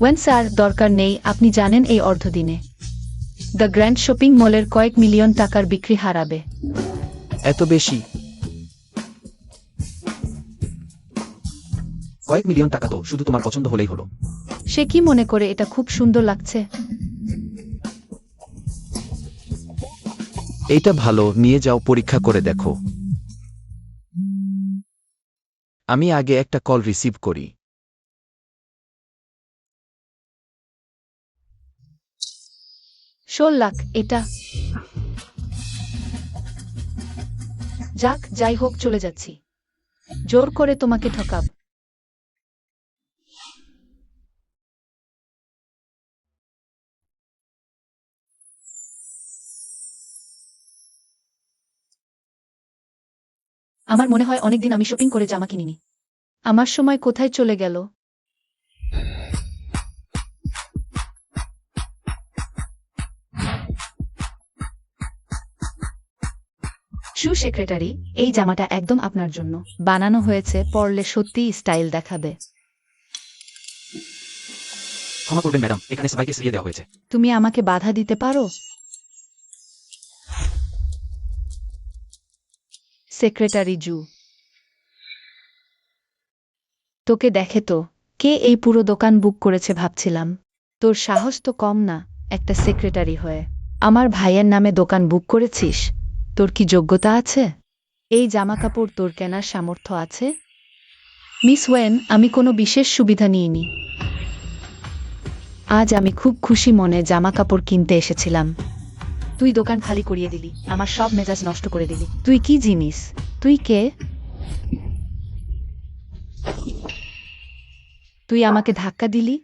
ওয়েন স্যার, দরকার নেই। আপনি জানেন এই অর্ধদিনে দ্য গ্র্যান্ড শপিং মলের কয়েক মিলিয়ন টাকার বিক্রি হারাবে। এত বেশি? কয়েক মিলিয়ন টাকা তো শুধু তোমার পছন্দ হলেই হলো। সে কি মনে করে এটা খুব সুন্দর লাগছে? এইটা ভালো, নিয়ে যাও, পরীক্ষা করে দেখো। আমি আগে একটা কল রিসিভ করি। লাখ এটা। যাক, যাই হোক, চলে যাচ্ছি। জোর করে তোমাকে ঠকাব? আমার মনে হয় অনেকদিন আমি শপিং করে জামা কিনিনি। আমার সময় কোথায় চলে গেল? শু সেক্রেটারি, এই জামাটা একদম আপনার জন্য বানানো হয়েছে, পরলে সত্যিই স্টাইল দেখাবে। ক্ষমা করবেন ম্যাডাম, এখানে সবাইকে সিরিয়ে দেওয়া হয়েছে। তুমি আমাকে বাধা দিতে পারো? সেক্রেটারি জু, তোকে দেখে তো কে এই পুরো দোকান বুক করেছে ভাবছিলাম। তোর সাহস তো কম না, একটা সেক্রেটারি হয়ে আমার ভাইয়ের নামে দোকান বুক করেছিস। তোর কি যোগ্যতা আছে? এই জামাকাপড় তোর কেনার সামর্থ্য আছে? মিস ওয়েন, আমি কোনো বিশেষ সুবিধা নিইনি। আজ আমি খুব খুশি মনে জামাকাপড় কিনতে এসেছিলাম। তুই দোকান খালি করিয়ে দিলি, আমার সব মেজাজ নষ্ট করে দিলি। তুই কি জিনিস? তুই কে? তুই আমাকে ধাক্কা দিলি?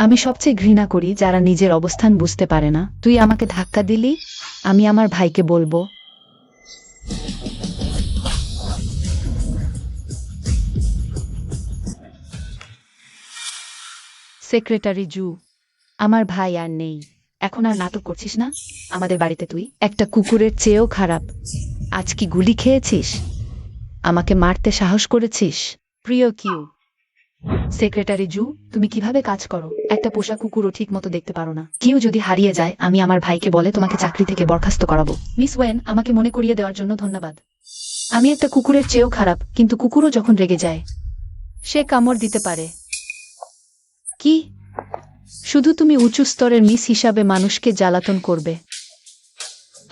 আমি সবচেয়ে ঘৃণা করি যারা নিজের অবস্থান বুঝতে পারে না। তুই আমাকে ধাক্কা দিলি? আমি আমার ভাইকে বলবো। সেক্রেটারি জু, আমার ভাই আর নেই। এখন আর নাটক করছিস না? আমাদের বাড়িতে তুই একটা কুকুরের চেয়েও খারাপ। আজ কি গুলি খেয়েছিস? আমাকে মারতে সাহস করেছিস? প্রিয় কিউ। সেক্রেটারি জু, তুমি কিভাবে কাজ করো? একটা পোষা কুকুরও ঠিক মতো দেখতে পারো না। কেউ যদি হারিয়ে যায়, আমি আমার ভাইকে বলে তোমাকে চাকরি থেকে বরখাস্ত করাবো। মিস ওয়েন, আমাকে মনে করিয়ে দেওয়ার জন্য ধন্যবাদ। আমি একটা কুকুরের চেয়েও খারাপ, কিন্তু কুকুরও যখন রেগে যায়। সে কামড় দিতে পারে। কি? শুধু তুমি উঁচু স্তরের মিস হিসাবে মানুষকে জ্বালাতন করবে?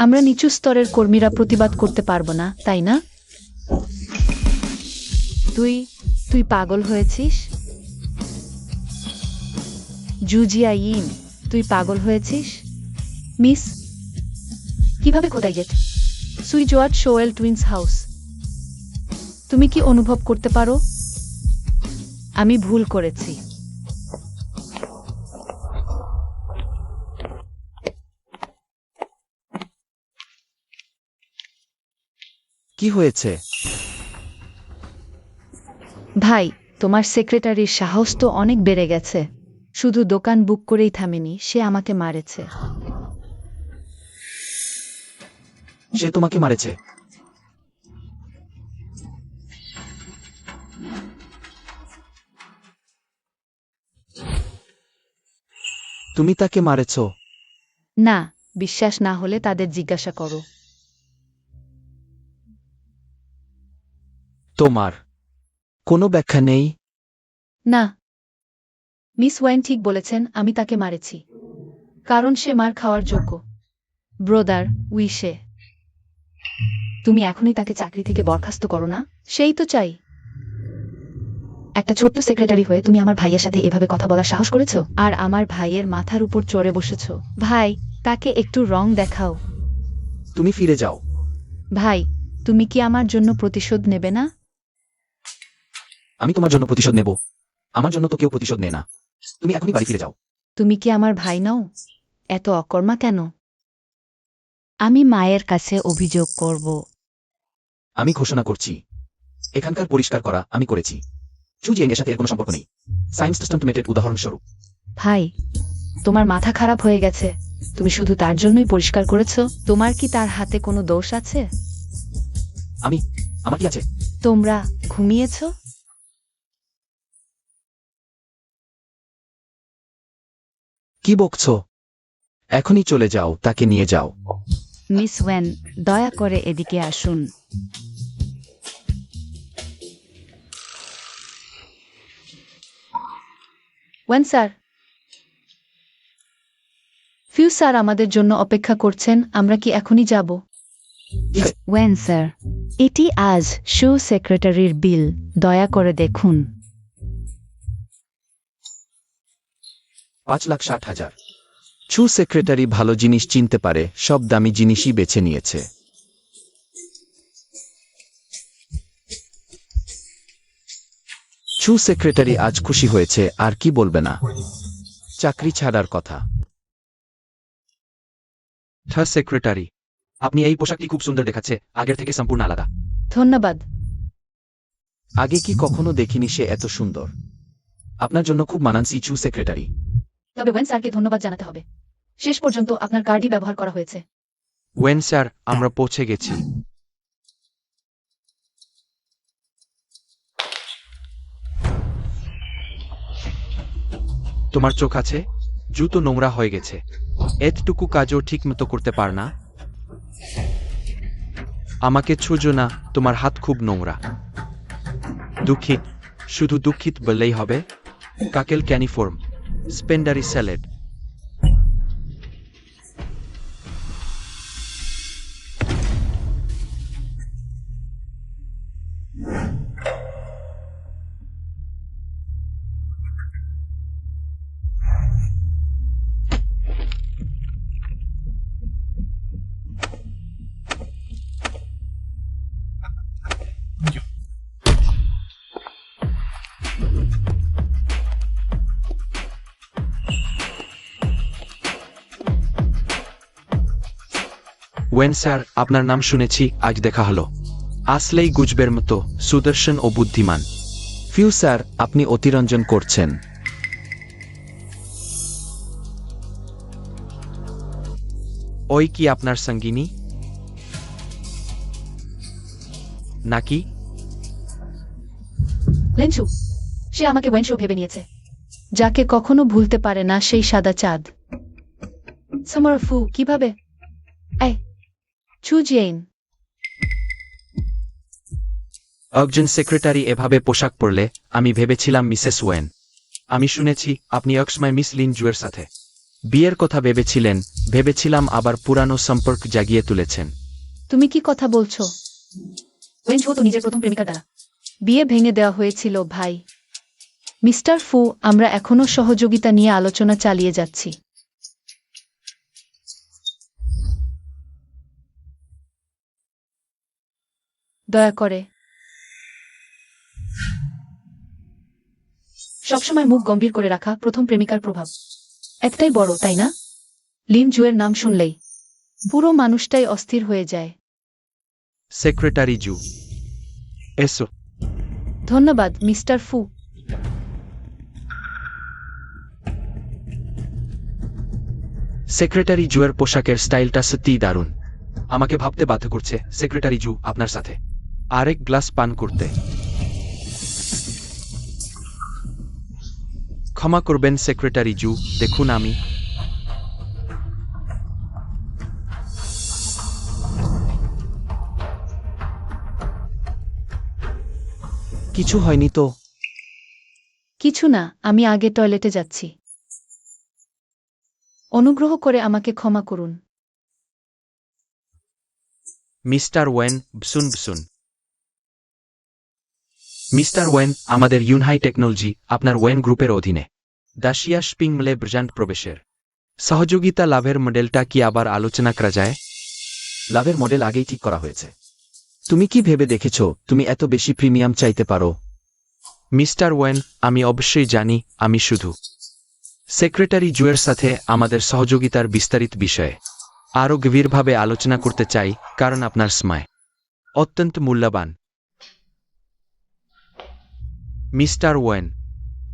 আমরা নিচু স্তরের কর্মীরা প্রতিবাদ করতে পারবো না, তাই না? তুই পাগল হয়েছিস? জুজিয়া ইন, তুই পাগল হয়েছিস? মিস, কিভাবে কোথায় গেট? সুইজওয়ার্ড শোয়েল টুইন্স হাউস। তুমি কি অনুভব করতে পারো? আমি ভুল করেছি। কি হয়েছে? ভাই, তোমার সেক্রেটারির সাহস তো অনেক বেড়ে গেছে। শুধু দোকান বুক করেই থামেনি, সে আমাকে মারেছে। সে তোমাকে মারেছে? তুমি তাকে মারেছ? না, বিশ্বাস না হলে তাদের জিজ্ঞাসা করো। তোমার কোনো ব্যাখ্যা নেই? না, মিস ওয়েন ঠিক বলেছেন, আমি তাকে মারেছি। কারণ সে মার খাওয়ার যোগ্য। ব্রদার উইশে। তুমি এখনই তাকে চাকরি থেকে বরখাস্ত করো না? সেই তো চাই। একটা ছোট্ট সেক্রেটারি হয়ে তুমি আমার ভাইয়ের সাথে এভাবে কথা বলার সাহস করেছো? আর আমার ভাইয়ের মাথার উপর চড়ে বসেছ। ভাই, তাকে একটু রং দেখাও। তুমি ফিরে যাও। ভাই, তুমি কি আমার জন্য প্রতিশোধ নেবে না? আমি তোমার জন্য প্রতিশোধ নেব? আমার জন্য তো কেউ প্রতিশোধ নেয় না। তুমি এখনই বাড়ি ফিরে যাও। তুমি কি আমার ভাই নও? এত অকর্মা কেন? আমি মায়ের কাছে অভিযোগ করব। আমি ঘোষণা করছি, এখানকার পরিষ্কার করা আমি করেছি। সুজিয়েং এর সাথে এর কোনো সম্পর্ক নেই। সায়েন্স স্টান্টমেন্টের উদাহরণস্বরূপ। ভাই, তোমার মাথা খারাপ হয়ে গেছে। তুমি শুধু তার জন্যই পরিষ্কার করেছো? তোমার কি তার হাতে কোনো দোষ আছে? আমার কি আছে? তোমরা ঘুমিয়েছ? কি বকছ? এখনই চলে যাও, তাকে নিয়ে যাও। মিস ওয়েন, দয়া করে এদিকে আসুন। When sir. ফিউ স্যার আমাদের জন্য অপেক্ষা করছেন, আমরা কি এখনই যাব? ওয়েন স্যার, এটি আজ শো সেক্রেটারির বিল, দয়া করে দেখুন। 5,60,000। চু সেক্রেটারি ভালো জিনিস চিনতে পারে, সব দামি জিনিসই বেছে নিয়েছে। চু সেক্রেটারি আজ খুশি হয়েছে, আর কি বলবে না। চাকরি ছাড়ার কথা। সেক্রেটারি, আপনি এই পোশাকটি খুব সুন্দর দেখাচ্ছে, আগের থেকে সম্পূর্ণ আলাদা। ধন্যবাদ। আগে কি কখনো দেখিনি সে এত সুন্দর। আপনার জন্য খুব মানানসি চু সেক্রেটারি। তবে ওয়েন স্যারকে ধন্যবাদ জানাতে হবে। শেষ পর্যন্ত আপনার কার্ডই ব্যবহার করা হয়েছে। ওয়েন স্যার, আমরা পৌঁছে গেছি। তোমার চোখ আছে? জুতো নোংরা হয়ে গেছে। এতটুকু কাজও ঠিক মতো করতে পার না। আমাকে ছুঁজো না, তোমার হাত খুব নোংরা। দুঃখিত, শুধু দুঃখিত বললেই হবে। কাকেল ক্যানিফর্ম, স্পেন্ডারি স্যালাড। ওয়েন স্যার, আপনার নাম শুনেছি, আজ দেখা হলো। আসলেই গুজবের মতো সুদর্শন ও বুদ্ধিমান। ফিউ স্যার, আপনি অতিরঞ্জন করছেন। ওই কি আপনার সঙ্গিনী নাকি? লেনচু, সে আমাকে ওয়েনশো ভেবে নিয়েছে। যাকে কখনো ভুলতে পারে না সেই সাদা চাঁদ। সামার ফু, কিভাবে? এই, চু জেইন। একজন সেক্রেটারি এভাবে পোশাক পরলে আমি ভেবেছিলাম মিসেস ওয়েন। আমি শুনেছি আপনি একসময় মিস লিন জুয়ের সাথে বিয়ের কথা ভেবেছিলাম আবার পুরানো সম্পর্ক জাগিয়ে তুলেছেন। তুমি কি কথা বলছো? ওয়েনশো তো নিজের প্রথম প্রেমিকার দ্বারা। বিয়ে ভেঙে দেওয়া হয়েছিল ভাই। মিস্টার ফু, আমরা এখনো সহযোগিতা নিয়ে আলোচনা চালিয়ে যাচ্ছি। দয়া করে। সবসময় মুখ গম্ভীর করে রাখা প্রথম প্রেমিকার প্রভাব এতটাই বড়, তাই না? লিন জুয়ের নাম শুনলেই পুরো মানুষটাই অস্থির হয়ে যায়। সেক্রেটারি জু, এসো। ধন্যবাদ মিস্টার ফু। সেক্রেটারি জুয়ের পোশাকের স্টাইলটা সত্যিই দারুণ। আমাকে ভাবতে বাধ্য করছে সেক্রেটারি জু আপনার সাথে আরেক গ্লাস পান করতে। ক্ষমা করবেন সেক্রেটারি জু, দেখুন আমি কিছু হয়নি তো? কিছু না, আমি আগে টয়লেটে যাচ্ছি। অনুগ্রহ করে আমাকে ক্ষমা করুন। মিস্টার ওয়েন, বসুন। মিস্টার ওয়েন, আমাদের ইউনহাই টেকনোলজি আপনার ওয়েন গ্রুপের অধীনে দাসিয়া স্পিং মিলে ব্রজান্ট প্রবেশের সহযোগিতা লাভের মডেলটা কি আবার আলোচনা করা যায়? লাভের মডেল আগেই ঠিক করা হয়েছে। তুমি কি ভেবে দেখেছো তুমি এত বেশি প্রিমিয়াম চাইতে পারো? মিস্টার ওয়েন, আমি অবশ্যই জানি। আমি শুধু সেক্রেটারি জুয়ের সাথে আমাদের সহযোগিতার বিস্তারিত বিষয়ে আরও গভীরভাবে আলোচনা করতে চাই, কারণ আপনার সময় অত্যন্ত মূল্যবান। মিস্টার ওয়েন,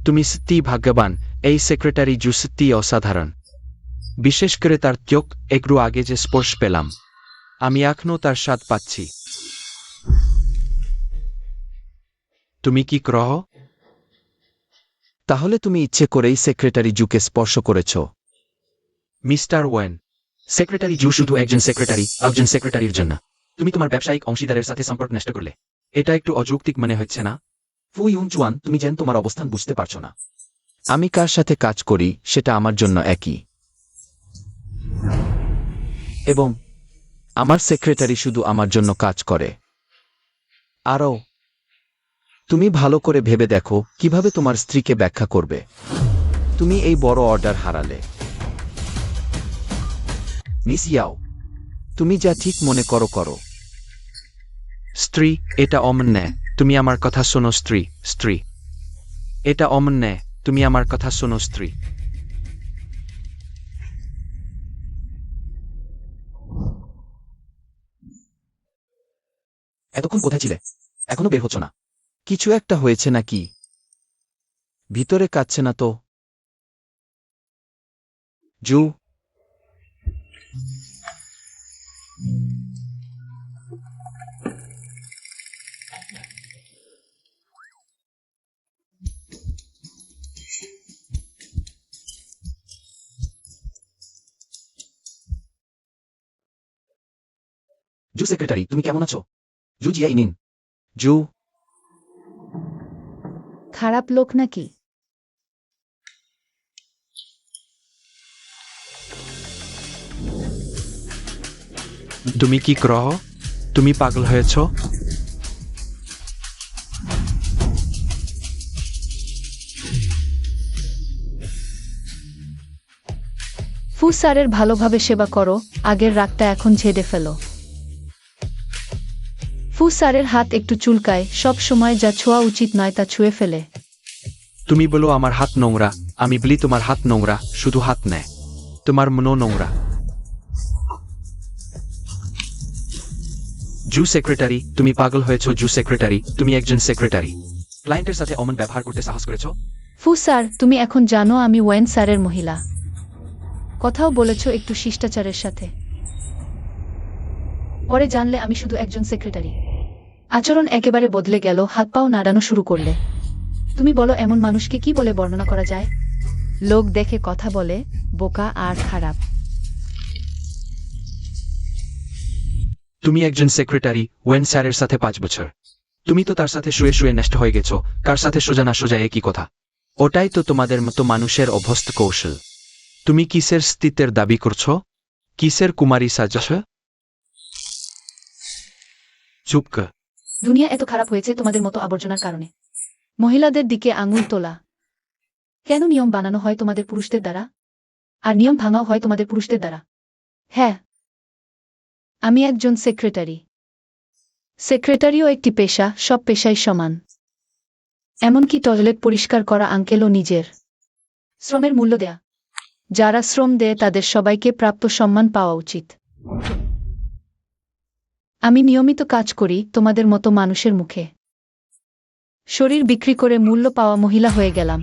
তুমি সত্যিই ভাগ্যবান। এই সেক্রেটারি জু সত্যিই অসাধারণ। বিশেষ করে তার চোখ একটু আগে যে স্পর্শ পেলাম, আমি এখনও তার স্বাদ পাচ্ছি। তুমি কি গ্রহ? তাহলে তুমি ইচ্ছে করেই সেক্রেটারি জুকে স্পর্শ করেছ? মিস্টার ওয়েন, সেক্রেটারি জু শুধু একজন সেক্রেটারির জন্য। তুমি তোমার ব্যবসায়িক অংশীদারের সাথে সম্পর্ক নষ্ট করলে এটা একটু অযৌক্তিক মনে হচ্ছে না? ফু ইউন চুয়ান, তুমি যেন তোমার অবস্থান বুঝতে পারছো না। আমি কার সাথে কাজ করি সেটা আমার জন্য একই। এবং আমার সেক্রেটারি শুধু আমার জন্য কাজ করে। আরও তুমি ভালো করে ভেবে দেখো কিভাবে তোমার স্ত্রীকে ব্যাখ্যা করবে তুমি এই বড় অর্ডার হারালে। মিস ইয়াও, তুমি যা ঠিক মনে করো করো। স্ত্রী, এটা অমন্যায়, তুমি আমার কথা শোনো স্ত্রী। স্ত্রী, এটা অমন্যায়, তুমি আমার কথা শোনো স্ত্রী। এতক্ষণ কোথায় ছিলে? এখনো বের হচ্ছ না? কিছু একটা হয়েছে নাকি? ভিতরে কাচ্ছে না তো? জু, জু সেক্রেটারি, তুমি কেমন আছো? জু জিয়া ইনিন। জু, খারাপ লোক নাকি? তুমি কি গ্রহ? তুমি পাগল হয়েছ? ফু স্যারের ভালোভাবে সেবা করো, আগের রাগটা এখন ঝেড়ে ফেলো। ফু স্যারের হাত একটু চুলকায়, সব সময় যা ছোঁয়া উচিত নয় তা ছুঁয়ে ফেলে। তুমি বলো আমার হাত নোংরা, আমি বলি তোমার হাত নোংরা, শুধু হাত নেয়, তোমার মনও নোংরা। জু সেক্রেটারি, তুমি পাগল হয়েছ। জু সেক্রেটারি, তুমি একজন সেক্রেটারি, ক্লায়েন্টের সাথে অমন ব্যবহার করতে সাহস করেছ? ফু স্যার, তুমি এখন জানো আমি ওয়েন স্যারের মহিলা। কথাও বলেছ একটু শিষ্টাচারের সাথে। পরে জানলে আমি শুধু একজন সেক্রেটারি। আচরণ একেবারে বদলে গেল, হাত পাও নাড়ানো শুরু করলে। তুমি বলো এমন মানুষকে কি বলে বর্ণনা করা যায়? লোক দেখে কথা বলে, বোকা আর খারাপ। তুমি একজন সেক্রেটারি, ওয়েন স্যারের সাথে 5 বছর। তুমি তো তার সাথে শুয়ে শুয়ে নষ্ট হয়ে গেছো, কার সাথে সোজা না সোজা একই কথা। ওটাই তো তোমাদের মতো মানুষের অভ্যস্ত কৌশল। তুমি কিসের স্তিত্বের দাবি করছো? কিসের কুমারী সাজছ? চুপ কর। দুনিয়া এত খারাপ হয়েছে তোমাদের মতো আবর্জনার কারণে। মহিলাদের দিকে আঙুল তোলা। কেন নিয়ম বানানো হয় তোমাদের পুরুষদের দ্বারা? আর নিয়ম ভাঙাও হয় তোমাদের পুরুষদের দ্বারা। হ্যাঁ, আমি একজন সেক্রেটারি। সেক্রেটারিও একটি পেশা, সব পেশাই সমান। এমনকি টয়লেট পরিষ্কার করা আঙ্কেলও নিজের। শ্রমের মূল্য দেয়া। যারা শ্রম দেয় তাদের সবাইকে প্রাপ্ত সম্মান পাওয়া উচিত। আমি নিয়মিত কাজ করি তোমাদের মতো মানুষের মুখে। শরীর বিক্রি করে মূল্য পাওয়া মহিলা হয়ে গেলাম।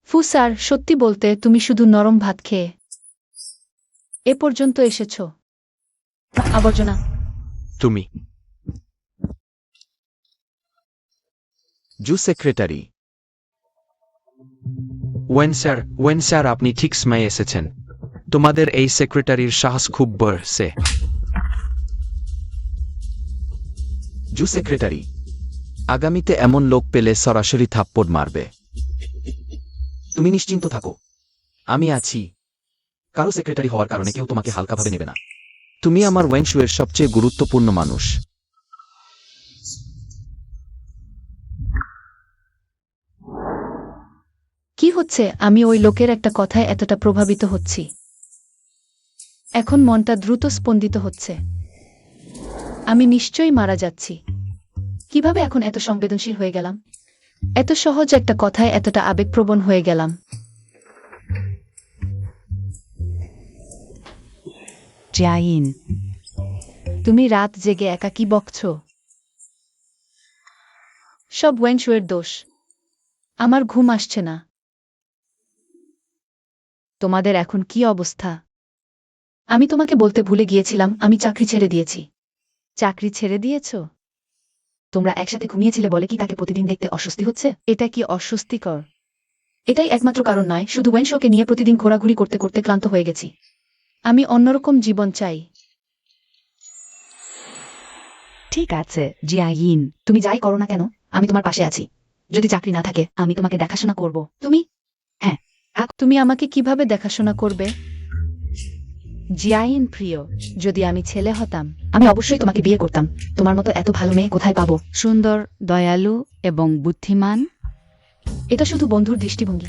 ফু স্যার, সত্যি বলতে তুমি শুধু নরম ভাত খেয়ে এ পর্যন্ত এসেছ। আবর্জনা। তুমি জু সেক্রেটারি। ওয়েন স্যার, আপনি ঠিক সময়ে এসেছেন। তোমাদের এই সেক্রেটারির সাহস খুব বাড়ছে। জু সেক্রেটারি, আগামীতে এমন লোক পেলে সরাসরি থাপ্পড় মারবে। তুমি নিশ্চিন্ত থাকো, আমি আছি। কারো সেক্রেটারি হওয়ার কারণে কেউ তোমাকে হালকাভাবে নেবে না। তুমি আমার ওয়েনশুয়ের সবচেয়ে গুরুত্বপূর্ণ মানুষ। কি হচ্ছে? আমি ওই লোকের একটা কথায় এতটা প্রভাবিত হচ্ছি। এখন মনটা দ্রুত স্পন্দিত হচ্ছে। আমি নিশ্চয়ই মারা যাচ্ছি। কিভাবে এখন এত সংবেদনশীল হয়ে গেলাম? এত সহজ একটা কথায় এতটা আবেগপ্রবণ হয়ে গেলাম। জাইন, তুমি রাত জেগে একা কি বকছ? সব ওয়েনশুয়ের দোষ। আমার ঘুম আসছে না। তোমাদের এখন কি অবস্থা? আমি তোমাকে বলতে ভুলে গিয়েছিলাম, আমি চাকরি ছেড়ে দিয়েছি। চাকরি ছেড়ে দিয়েছ? তোমরা একসাথে ঘুমিয়েছিলে বলে কি তাকে প্রতিদিন দেখতে অস্বস্তি হচ্ছে? এটা কি অস্বস্তিকর? এটাই একমাত্র কারণ নয়, শুধু ওয়েনশোকে নিয়ে প্রতিদিন ঘোরাঘুরি করতে করতে ক্লান্ত হয়ে গেছি। আমি অন্যরকম জীবন চাই। ঠিক আছে জিয়াইন। তুমি যাই করো না কেন, আমি তোমার পাশে আছি। যদি চাকরি না থাকে, আমি তোমাকে দেখাশোনা করব। তুমি তুমি আমাকে কিভাবে দেখাশোনা করবে? জিয়াইন প্রিয়, যদি আমি ছেলে হতাম, আমি অবশ্যই তোমাকে বিয়ে করতাম। তোমার মতো এত ভালো মেয়ে কোথায় পাবো? সুন্দর, দয়ালু এবং বুদ্ধিমান। এটা শুধু বন্ধুর দৃষ্টিভঙ্গি।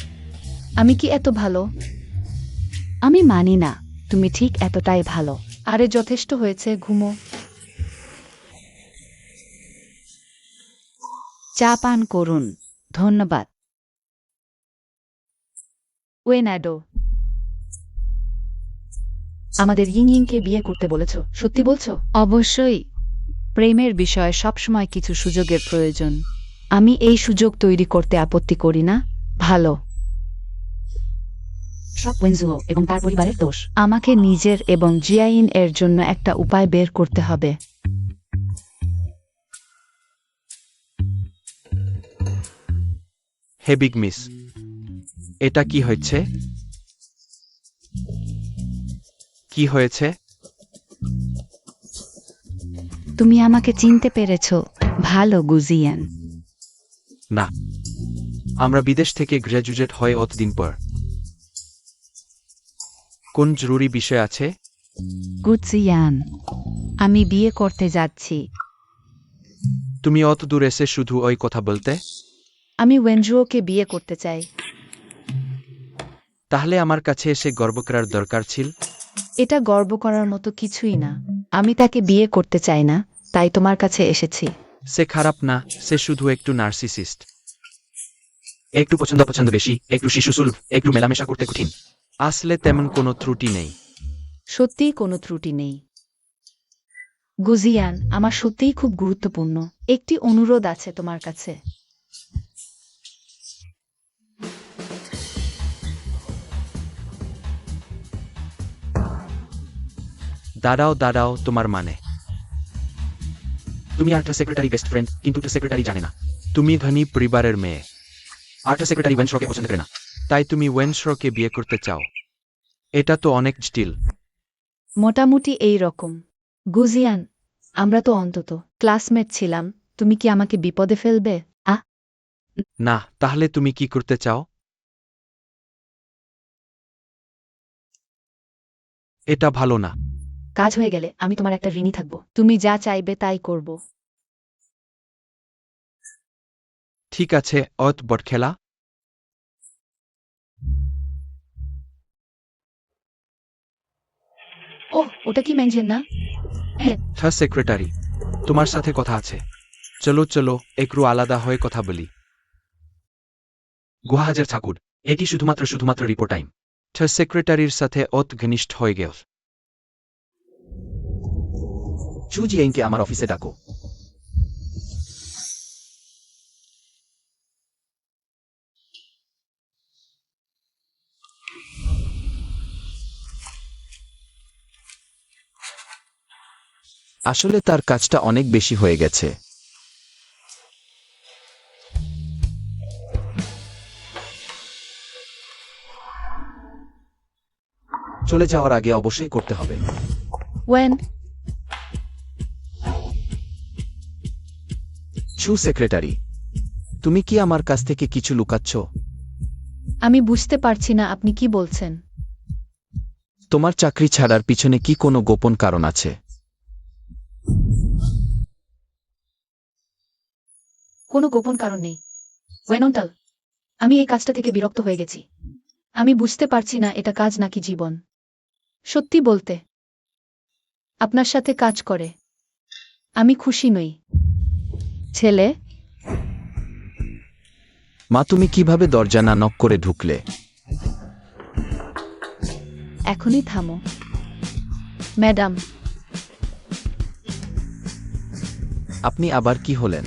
আমি কি এত ভালো? আমি মানি না তুমি ঠিক এতটাই ভালো। আরে যথেষ্ট হয়েছে, ঘুমো। চা পান করুন, ধন্যবাদ। ওয়েনাডো, আমাদের ইং ইংকে বিয়ে করতে বলেছো, সত্যি বলছো? অবশ্যই। প্রেমের বিষয়ে সবসময় কিছু সুযোগের প্রয়োজন। আমি এই সুযোগ তৈরি করতে আপত্তি করি না। ভালো। সব ওয়েনজুও এবং তার পরিবারের দোষ। আমাকে নিজের এবং জিয়াইন এর জন্য একটা উপায় বের করতে হবে। হে বিগ মিস, এটা কি হয়েছে? কি হয়েছে? তুমি আমাকে চিনতে পেরেছ। ভালো, গুজিয়ান। না, আমরা বিদেশ থেকে গ্র্যাজুয়েট হয়ে অতদিন পর। কোন জরুরি বিষয় আছে? গুজিয়ান, আমি বিয়ে করতে যাচ্ছি। তুমি অত দূর এসে শুধু ওই কথা বলতে? আমি ওয়েনজুওকে বিয়ে করতে চাই। তাহলে আমার কাছে এসে গর্ব করার দরকার ছিল। এটা গর্ব করার মতো কিছুই না। আমি তাকে বিয়ে করতে চাই না, তাই তোমার কাছে এসেছি। সে খারাপ না, সে শুধু একটু নার্সিসিস্ট। একটু পছন্দ পছন্দ বেশি, একটু শিশুসুলভ, একটু মেলামেশা করতে কঠিন। আসলে তেমন কোনো ত্রুটি নেই। সত্যিই কোনো ত্রুটি নেই। গুজিয়ান, আমার সত্যিই খুব গুরুত্বপূর্ণ একটি অনুরোধ আছে তোমার কাছে। দাঁড়াও দাঁড়াও, তোমার মানে? তুমি আর্ট সেক্রেটারি বেস্ট ফ্রেন্ড, কিন্তু সেক্রেটারি জানে না। তুমি ধনী পরিবারের মেয়ে, আর্ট সেক্রেটারি ওয়েনশকে পছন্দ করে না। তাই তুমি ওয়েনশকে বিয়ে করতে চাও? এটা তো অনেক জটিল। মোটামুটি এই রকম। গুজিয়ান, আমরা তো অন্তত ক্লাসমেট ছিলাম। তুমি কি আমাকে বিপদে ফেলবে? না, তাহলে তুমি কি করতে চাও? এটা ভালো না। কাজ হয়ে গেলে আমি তোমার একটা ঋণী থাকবো। তুমি যা চাইবে তাই করব। ঠিক আছে, অত বট খেলা। ওহ, ওটা কি ম্যানজিয়ান না? হ্যাঁ। হ্যাঁ সেক্রেটারি, তোমার সাথে কথা আছে। চলো চলো, একটু আলাদা হয়ে কথা বলি। গুহাহাজের ঠাকুর, এটি শুধুমাত্র রিপোর্ট টাইম। হ্যাঁ সেক্রেটারির সাথে অত ঘনিষ্ঠ হয়ে গেল। চু জিয়াইনকে আমার অফিসে ডাকো। আসলে তার কাজটা অনেক বেশি হয়ে গেছে। চলে যাওয়ার আগে অবশ্যই করতে হবে। ওয়েন, চু সেক্রেটারি, তুমি কি আমার কাছ থেকে কিছু লুকাচ্ছ? আমি বুঝতে পারছি না আপনি কি বলছেন। তোমার চাকরি ছাড়ার পিছনে কি কোনো গোপন কারণ আছে? কোনো গোপন কারণ নেই। ওয়েনন্টাল, আমি এই কাজটা থেকে বিরক্ত হয়ে গেছি। আমি বুঝতে পারছি না এটা কাজ নাকি জীবন। সত্যি বলতে, আপনার সাথে কাজ করে আমি খুশি নই। ছেলে, মা, তুমি কিভাবে দরজা না নক করে ঢুকলে? এখনই থামো। ম্যাডাম, আপনি আবার কি হলেন?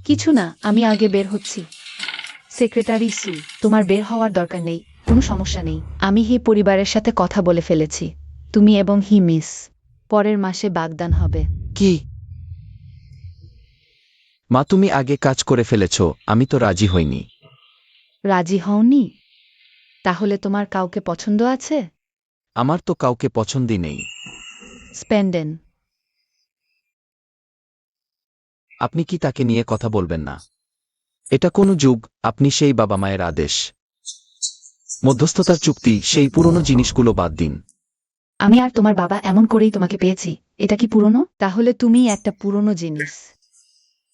কিছু না, আমি আগে বের হচ্ছি। সেক্রেটারি সু, তোমার বের হওয়ার দরকার নেই, কোনো সমস্যা নেই। আমি হি পরিবারের সাথে কথা বলে ফেলেছি। তুমি এবং হি মিস পরের মাসে বাগদান হবে। কি? মা, তুমি আগে কাজ করে ফেলেছ, আমি তো রাজি হইনি। রাজি হওনি? তাহলে তোমার কাউকে পছন্দ আছে? আমার তো কাউকে পছন্দই নেই। স্পেন্ডেন। আপনি কি তাকে নিয়ে কথা বলবেন না? এটা কোনো যুগ, আপনি সেই বাবা মায়ের আদেশ। মধ্যস্থতার চুক্তি, সেই পুরনো জিনিসগুলো বাদ দিন। আমি আর তোমার বাবা এমন করেই তোমাকে পেয়েছি। এটা কি পুরনো? তাহলে তুমি একটা পুরনো জিনিস।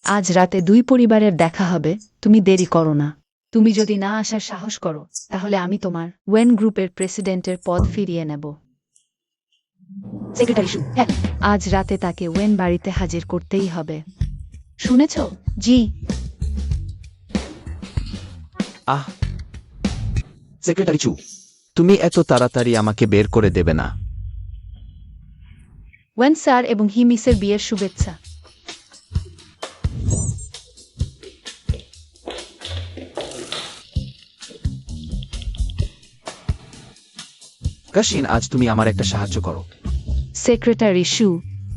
আজ রাতে দুই পরিবারের দেখা হবে, তুমি দেরি করো না। তুমি যদি না আসার সাহস করো তাহলে আমি তোমার ওয়েন গ্রুপের প্রেসিডেন্টের পদ ফিরিয়ে নেব। সেক্রেটারি শু, হ্যাঁ, আজ রাতে তাকে ওয়েন বাড়িতে হাজির করতেই হবে। শুনেছ? জি। আহ, সেক্রেটারি চু, তুমি এত তাড়াতাড়ি আমাকে বের করে দেবে না। ওয়েন স্যার এবং হি মিসের বিয়ের শুভেচ্ছা। কাশিন, আজ তুমি আমার একটা সাহায্য করো। সেক্রেটারি শু,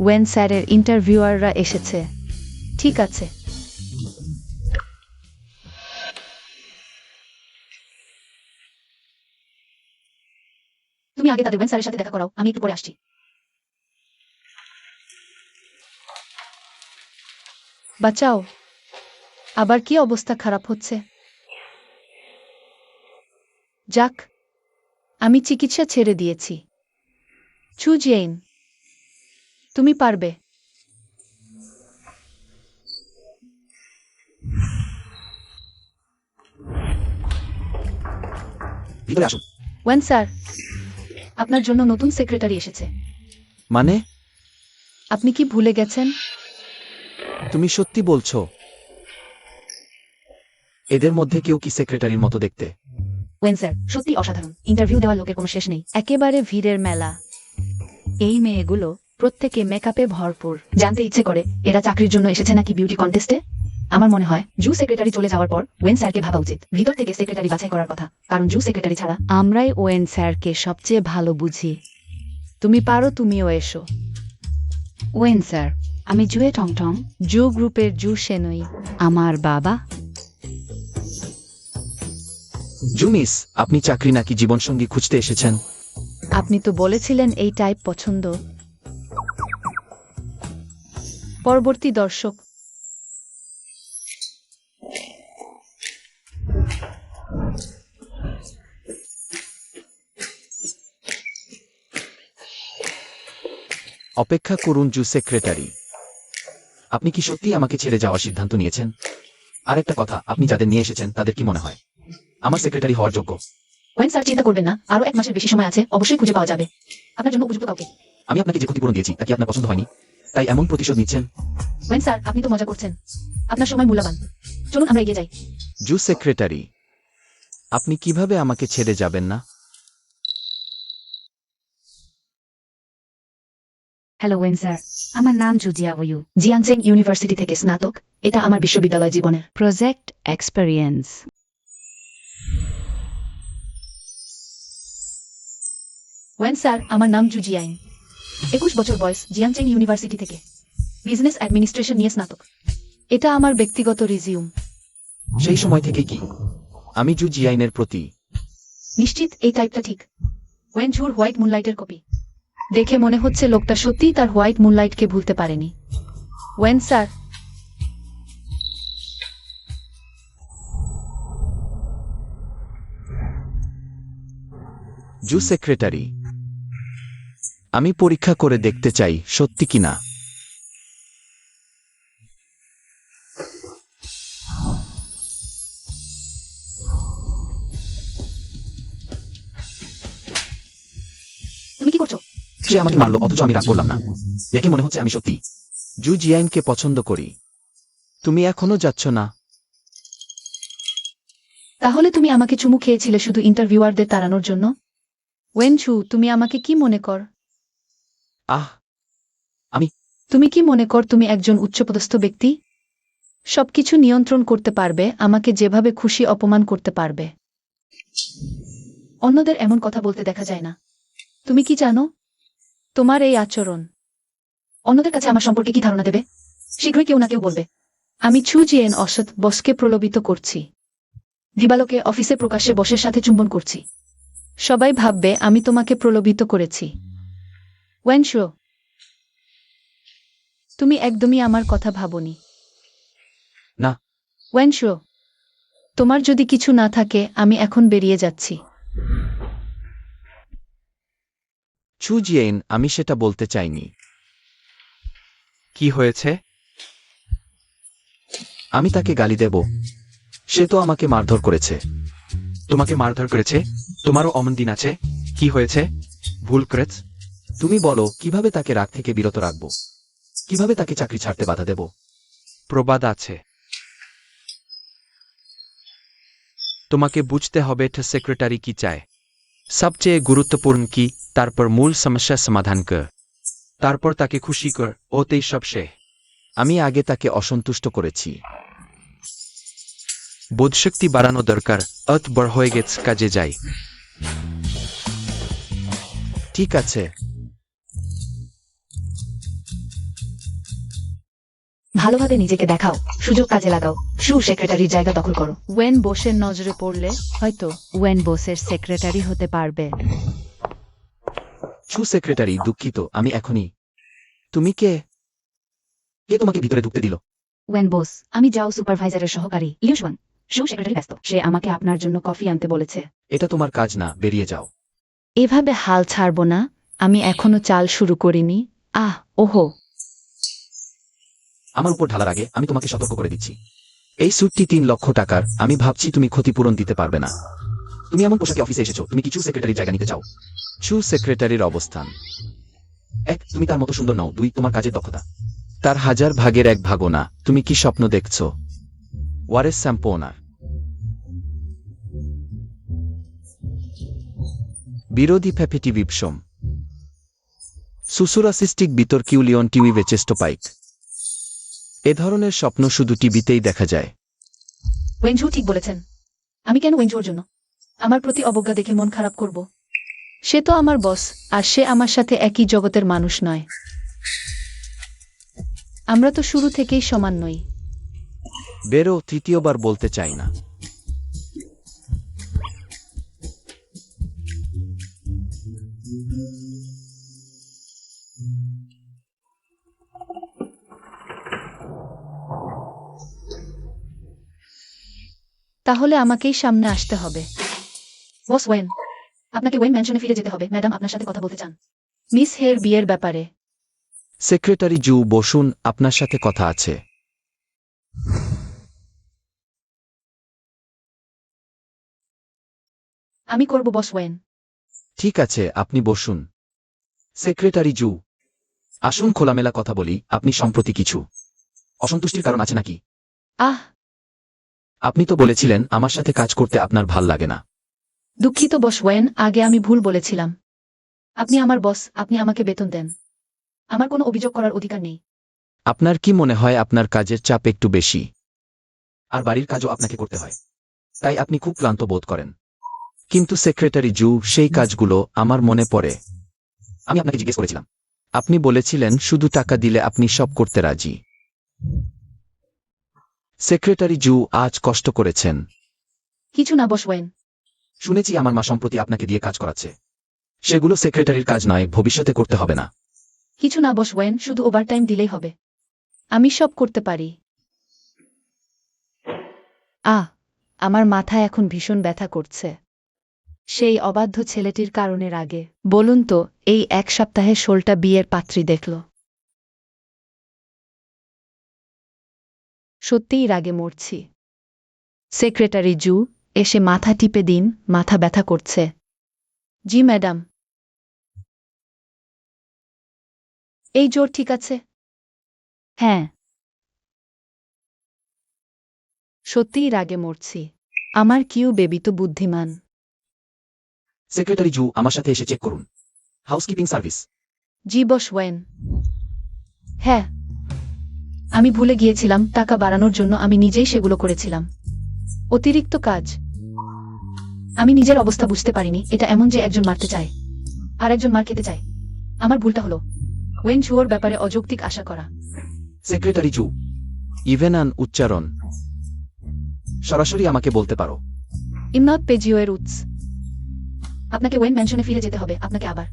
ওয়েন স্যারের ইন্টারভিউয়াররা এসেছে। ঠিক আছে। তুমি আগে তাদের ওয়েন স্যারের সাথে দেখা করাও, আমি একটু পরে আসছি। বাঁচাও। আবার কি অবস্থা খারাপ হচ্ছে? যাক, আমি চিকিৎসা ছেড়ে দিয়েছি। চু জেইন, তুমি পারবে। ভিতরে আসুন। ওয়েন স্যার, আপনার জন্য নতুন সেক্রেটারি এসেছে। মানে, আপনি কি ভুলে গেছেন? তুমি সত্যি বলছো? এদের মধ্যে কেউ কি সেক্রেটারির মতো দেখতে? ওয়েন স্যার সত্যি অসাধারণ। ইন্টারভিউ দেওয়ার লোকের কোনো শেষ নেই। একেবারে ভিড়ের মেলা। এই মেয়েগুলো প্রত্যেকে মেকআপে ভরপুর। জানতে ইচ্ছে করে এরা চাকরির জন্য এসেছে নাকি বিউটি কন্টেস্টে। আমার মনে হয় জু সেক্রেটারি চলে যাওয়ার পর ওয়েন স্যারকে ভাবা উচিত ভিতর থেকে সেক্রেটারি বাছাই করার কথা, কারণ জু সেক্রেটারি ছাড়া। আমরাই ওয়েন স্যারকে সবচেয়ে ভালো বুঝি। তুমি পারো, তুমিও এসো। ওয়েন স্যার, আমি জুয়ে টংটং। জু গ্রুপের জু সেনই আমার বাবা। জুমিস, আপনি চাকরি নাকি জীবনসঙ্গী খুঁজতে এসেছেন? আপনি তো বলেছিলেন এই টাইপ পছন্দ। পরবর্তী দর্শক। অপেক্ষা করুন জু সেক্রেটারি, আপনি কি সত্যি আমাকে ছেড়ে যাওয়ার সিদ্ধান্ত নিয়েছেন? আরেকটা কথা, আপনি যাদের নিয়ে এসেছেন তাদের কি মনে হয় আমার সেক্রেটারি হওয়ার যোগ্য? ওয়েন স্যার চিন্তা করবেন না, আরো 1 মাসের বেশি সময় আছে, অবশ্যই খুঁজে পাওয়া যাবে আপনার জন্য উপযুক্ত কাউকে। আমি আপনাকে যে ক্ষতিপূরণ দিয়েছি তা কি আপনার পছন্দ হয়নি, তাই এমন প্রতিশোধ নিচ্ছেন? ওয়েন স্যার আপনি তো মজা করছেন, আপনার সময় মূল্যবান। চলুন আমরা এগিয়ে যাই। জু সেক্রেটারি, আপনি কিভাবে আমাকে ছেড়ে যাবেন না? হ্যালো ওয়েন স্যার, আমার নাম জুজিয়া ওয়ু। জিয়াংচেং ইউনিভার্সিটি থেকে স্নাতক। এটা আমার বিশ্ববিদ্যালয় জীবনের প্রজেক্ট এক্সপেরিয়েন্স। ওয়েন স্যার আমার নাম জু জিয়াইন। 21 বছর বয়স, জিয়াংচেং ইউনিভার্সিটি থেকে বিজনেস অ্যাডমিনিস্ট্রেশন নিয়ে স্নাতক। এটা আমার ব্যক্তিগত রিজিউম। সেই সময় থেকে কি আমি জু জিয়াইনের প্রতি? নিশ্চিত এই টাইপটা ঠিক? ওয়েন ঝুর হোয়াইট মুনলাইটের কপি। দেখে মনে হচ্ছে লোকটা সত্যিই তার হোয়াইট মুনলাইটকে ভুলতে পারেনি। ওয়েন স্যার, জু সেক্রেটারি, আমি পরীক্ষা করে দেখতে চাই সত্যি কিনা। তুমি কি করছো? সে আমাকে মারলো অথচ আমি রাগ করলাম না। দেখে মনে হচ্ছে আমি সত্যি জু জিয়াইনকে পছন্দ করি। তুমি এখনো যাচ্ছ না? তাহলে তুমি আমাকে চুমু খেয়েছিলে শুধু ইন্টারভিউয়ারদের তাড়ানোর জন্য? ওয়েন ছু, তুমি আমাকে কি মনে কর? আহ, তুমি কি মনে কর তুমি একজন উচ্চপদস্থ ব্যক্তি? সবকিছু নিয়ন্ত্রণ করতে পারবে, আমাকে যেভাবে খুশি অপমান করতে পারবে। অন্যদের এমন কথা বলতে দেখা যায় না। তুমি কি জানো? তোমার এই আচরণ অন্যদের কাছে আমার সম্পর্কে কি ধারণা দেবে? শীঘ্রই কেউ না কেউ বলবে। আমি ছু জিয়েন অসৎ বসকে প্রলোভিত করছি। দিবালোকে অফিসে প্রকাশ্যে বসের সাথে চুম্বন করছি। সবাই ভাববে আমি তোমাকে প্রলোভিত করেছি। ওয়েন শো, তুমি একদমই আমার কথা ভাবনি। না। ওয়েন শো, তোমার যদি কিছু না থাকে আমি এখন বেরিয়ে যাচ্ছি। ছু জিয়েন, আমি সেটা বলতে চাইনি। কি হয়েছে? আমি তাকে গালি দেব? সে তো আমাকে মারধর করেছে। তোমাকে মারধর করেছে? তোমারও অমন দিন আছে? কি হয়েছে? ভুল করেছ? তুমি বলো, কিভাবে তাকে রাগ থেকে বিরত রাখব? কিভাবে তাকে চাকরি ছাড়তে বাধা দেব? প্রবাদ আছে, তোমাকে বুঝতে হবে সেক্রেটারি কি চায়, সবচেয়ে গুরুত্বপূর্ণ কি, তারপর মূল সমস্যা সমাধান কর, তারপর তাকে খুশি কর, ওতেই সব শেষ। আমি আগে তাকে অসন্তুষ্ট করেছি। বোধশক্তি বাড়ানো দরকার। বড় হয়ে গেছে, কাজে যাই। ঠিক আছে। ভালোভাবে নিজেকে দেখাও, সুযোগ কাজে লাগাও, সেক্রেটারির জায়গা দখল করো। ওয়েন বোসের নজরে পড়লে হয়তো ওয়েন বোসের সেক্রেটারি হতে পারবে। ছু সেক্রেটারি, দুঃখিত, আমি এখনই। তুমি কে? কে তোমাকে ভিতরে ঢুকতে দিল? ওয়েন বস, আমি যাও সুপারভাইজারের সহকারী লিউশওয়ান। সেক্রেটারি ব্যস্ত, সে আমাকে আপনার জন্য কফি আনতে বলেছে। এটা তোমার কাজ না, বেরিয়ে যাও। এভাবে হাল ছাড়ব না, আমি এখনো চাল শুরু করিনি। ওহো। আমার উপর ঢালার আগে আমি তোমাকে সতর্ক করে দিচ্ছি, এই স্যুটটি 3 লক্ষ টাকার। আমি ভাবছি তুমি ক্ষতিপূরণ দিতে পারবে না। তুমি এমন পোশাকে অফিসে এসেছো, তুমি কি ছু সেক্রেটারির জায়গা নিতে চাও? ছু সেক্রেটারির অবস্থান: 1, তুমি তার মতো সুন্দর নও। 2, তোমার কাজের দক্ষতা তার 1000 ভাগের 1 ভাগও না। তুমি কি স্বপ্ন দেখছো? ওয়ারেস শ্যাম্পু ওনার বিরোধী ফ্যাফেটি বিপসম সুসুরাসিস্টিক বিতর্কিউলিয়ন টিউই ভেচেস্টোপাইক। এ ধরনের স্বপ্ন শুধু টিভিতেই দেখা যায়। ওয়েনঝু ঠিক বলেছেন। আমি কেন ওয়েনঝুর জন্য আমার প্রতি অবজ্ঞা দেখে মন খারাপ করব? সে তো আমার বস, আর সে আমার সাথে একই জগতের মানুষ নয়। আমরা তো শুরু থেকেই সমান নই। বেরো, তৃতীয়বার বলতে চাই না। তাহলে আমাকেই সামনে আসতে হবে। বস ওয়েন, আপনাকে ওয়েন ম্যানশনে ফিরে যেতে হবে। ম্যাডাম আপনার সাথে কথা বলতে চান। মিস হের বিয়ের ব্যাপারে। সেক্রেটারি জু, বসুন, আপনার সাথে কথা আছে। আমি করব বস ওয়েন। ঠিক আছে, আপনি বসুন। সেক্রেটারি জু, আসুন খোলামেলা কথা বলি। আপনি সম্প্রতি কিছু অসন্তুষ্টির কারণ আছে নাকি? আহ আপনি তো বলেছিলেন আমার সাথে কাজ করতে আপনার ভাল লাগে না। দুঃখিত বস ওয়েন, আগে আমি ভুল বলেছিলাম। আপনি আমার বস, আপনি আমাকে বেতন দেন। আমার কোনো অভিযোগ করার অধিকার নেই। আপনার কি মনে হয় আপনার কাজের চাপ একটু বেশি? আর বাড়ির কাজও আপনাকে করতে হয়, তাই আপনি খুব ক্লান্ত বোধ করেন। কিন্তু সেক্রেটারি জু, সেই কাজগুলো আমার মনে পড়ে। আমি আপনাকে জিজ্ঞেস করেছিলাম, আপনি বলেছিলেন শুধু টাকা দিলে আপনি সব করতে রাজি। সেক্রেটারি জু, আজ কষ্ট করেছেন। কিছু না বস ওয়েন। শুনেছি আমার মা সম্প্রতি আপনাকে দিয়ে কাজ করাচ্ছে। সেগুলো সেক্রেটারির কাজ নয়, ভবিষ্যতে করতে হবে না। কিছু না বস ওয়েন, শুধু ওভারটাইম দিলেই হবে। আমি সব করতে পারি। আমার মাথা এখন ভীষণ ব্যথা করছে। সেই অবাধ্য ছেলেটির কারণের আগে বলুন তো, এই 1 সপ্তাহে শোলটা বিয়ের পাত্রী দেখল। সত্যিই রাগে মরছি। সেক্রেটারি জু, এসে মাথা টিপে দিন, মাথা ব্যথা করছে। জি ম্যাডাম। এই জোর ঠিক আছে? হ্যাঁ। সত্যিই রাগে মরছি। আমার কিউ বেবি তো বুদ্ধিমান। সেক্রেটারি জু, আমার সাথে এসে চেক করুন। Housekeeping service. জি বস ওয়েন। হ্যাঁ, আমি ভুলে গিয়েছিলাম, টাকা বাড়ানোর জন্য আমি নিজেই সেগুলো করেছিলাম। অতিরিক্ত কাজ। আমি নিজের অবস্থা বুঝতে পারিনি। এটা এমন যে একজন মারতে চায় আর একজন মার খেতে চায়। আমার ভুলটা হলো ওয়েন ঝুয়োর ব্যাপারে অযৌক্তিক আশা করা। সেক্রেটারি জু, ইভেনান উচ্চারণ সরাসরি আমাকে বলতে পারো। ইমনাথ পেজিওয়ের উৎস। আপনাকে ওয়েন ম্যানশনে ফিরে যেতে হবে। আপনাকে আবার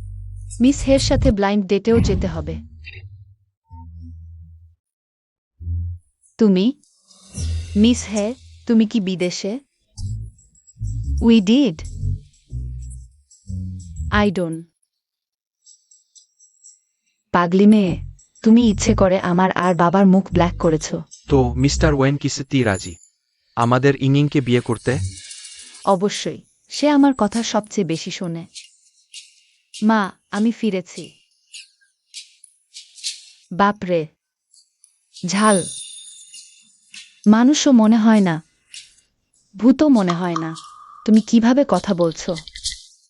মিস হের সাথে ব্লাইন্ড ডেটেও যেতে হবে। তুমি মিস হে, তুমি কি বিদেশে? We did. আই ডোন্ট পাগলি মেয়ে, তুমি ইচ্ছে করে আমার আর বাবার মুখ ব্ল্যাক করেছো। তো মিস্টার ওয়েন কি সত্যিই রাজি আমাদের ইংকে বিয়ে করতে? অবশ্যই, সে আমার কথা সবচেয়ে বেশি শোনে। মা, আমি ফিরেছি। বাপরে, ঝাল। মানুষও মনে হয় না, ভূতও মনে হয় না। তুমি কিভাবে কথা বলছো?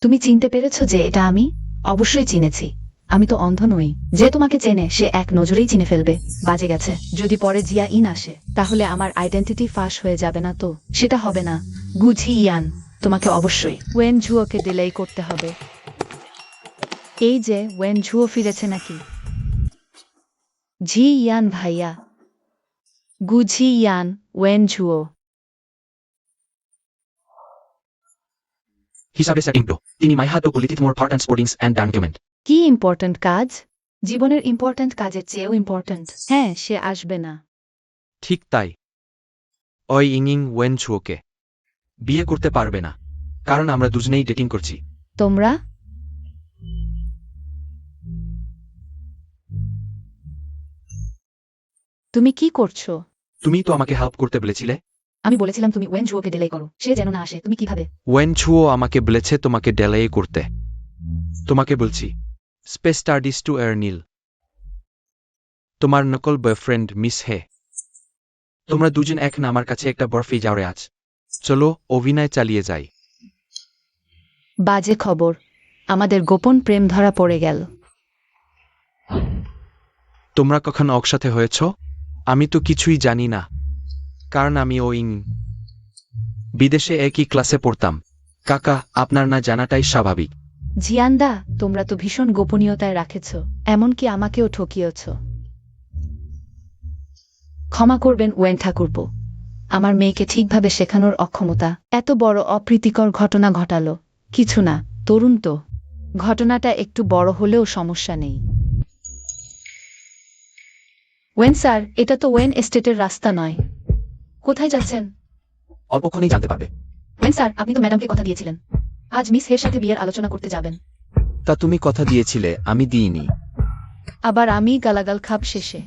তুমি চিনতে পেরেছো যে এটা আমি? অবশ্যই চিনেছি। আমি তো অন্ধ নই। যে তোমাকে চেনে সে এক নজরেই চিনে ফেলবে। বাজে গেছে। যদি পরে জিয়া ইন আসে তাহলে আমার আইডেন্টিটি ফাঁস হয়ে যাবে না তো? সেটা হবে না। গুঝি ইয়ান, তোমাকে অবশ্যই। ওয়েন ঝুয়োকে ডিলেই করতে হবে। এই যে ওয়েন ঝুয়ো ফিরেছে নাকি? ঝি ইয়ান ভাইয়া। গুঝি ইয়ান, ওয়েন ঝুয়ো। হিসাবে সেটিং তো তিনি মাইহাতো politic more part and sportings and document. কি ইম্পর্ট্যান্ট কাজ? জীবনের ইম্পর্ট্যান্ট কাজের চেয়েও ইম্পর্ট্যান্ট। হ্যাঁ, সে আসবে না। ঠিক তাই। ওই ইং ওয়েন ঝুয়োকে বিয়ে করতে পারবে না, কারণ আমরা দুজনেই ডেটিং করছি। তোমরা? তুমি কি করছো? তুমি তো আমাকে হেল্প করতে বলেছিলে। আমি বলেছিলাম তুমি ওয়েন ঝুয়োকে ডিলে করো, সে যেন না আসে। তুমি কিভাবে? ওয়েন ঝুয়ো আমাকে বলেছে তোমাকে ডেলাই করতে। তোমাকে বলছি, স্পেস স্টাডিজ টু এর নীল, তোমার নকল বয়ফ্রেন্ড মিস হে। তোমরা দুজন এক না আমার কাছে একটা বরফি যাওয়ারে আজ। চলো অভিনয় চালিয়ে যাই। বাজে খবর, আমাদের গোপন প্রেম ধরা পড়ে গেল। তোমরা কখন একসাথে হয়েছ? আমি তো কিছুই জানি না, কারণ আমি ও বিদেশে একই ক্লাসে পড়তাম। কাকা, আপনার না জানাটাই স্বাভাবিক। জিয়ান্দা, তোমরা তো ভীষণ গোপনীয়তায় রাখেছ, এমনকি আমাকেও ঠকিয়েছ। ক্ষমা করবেন ওয়েন ঠাকুরপো, আমার মেয়েকে ঠিকভাবে শেখানোর অক্ষমতা। এত বড় অপ্রীতিকর ঘটনা ঘটালো। কিছু না, তরুণ তো। ঘটনাটা একটু বড় হলেও সমস্যা নেই। ওয়েন স্যার, এটা তো ওয়েন এস্টেটের রাস্তা নয়। কোথায় যাচ্ছেন? অল্পক্ষণেই জানতে পারবে। ওয়েন স্যার, আপনি তো ম্যাডামকে কথা দিয়েছিলেন আজ মিস হের সাথে বিয়ের আলোচনা করতে যাবেন। তা তুমি কথা দিয়েছিলে, আমি দিইনি। আবার আমি গালাগাল খাপ শেষে।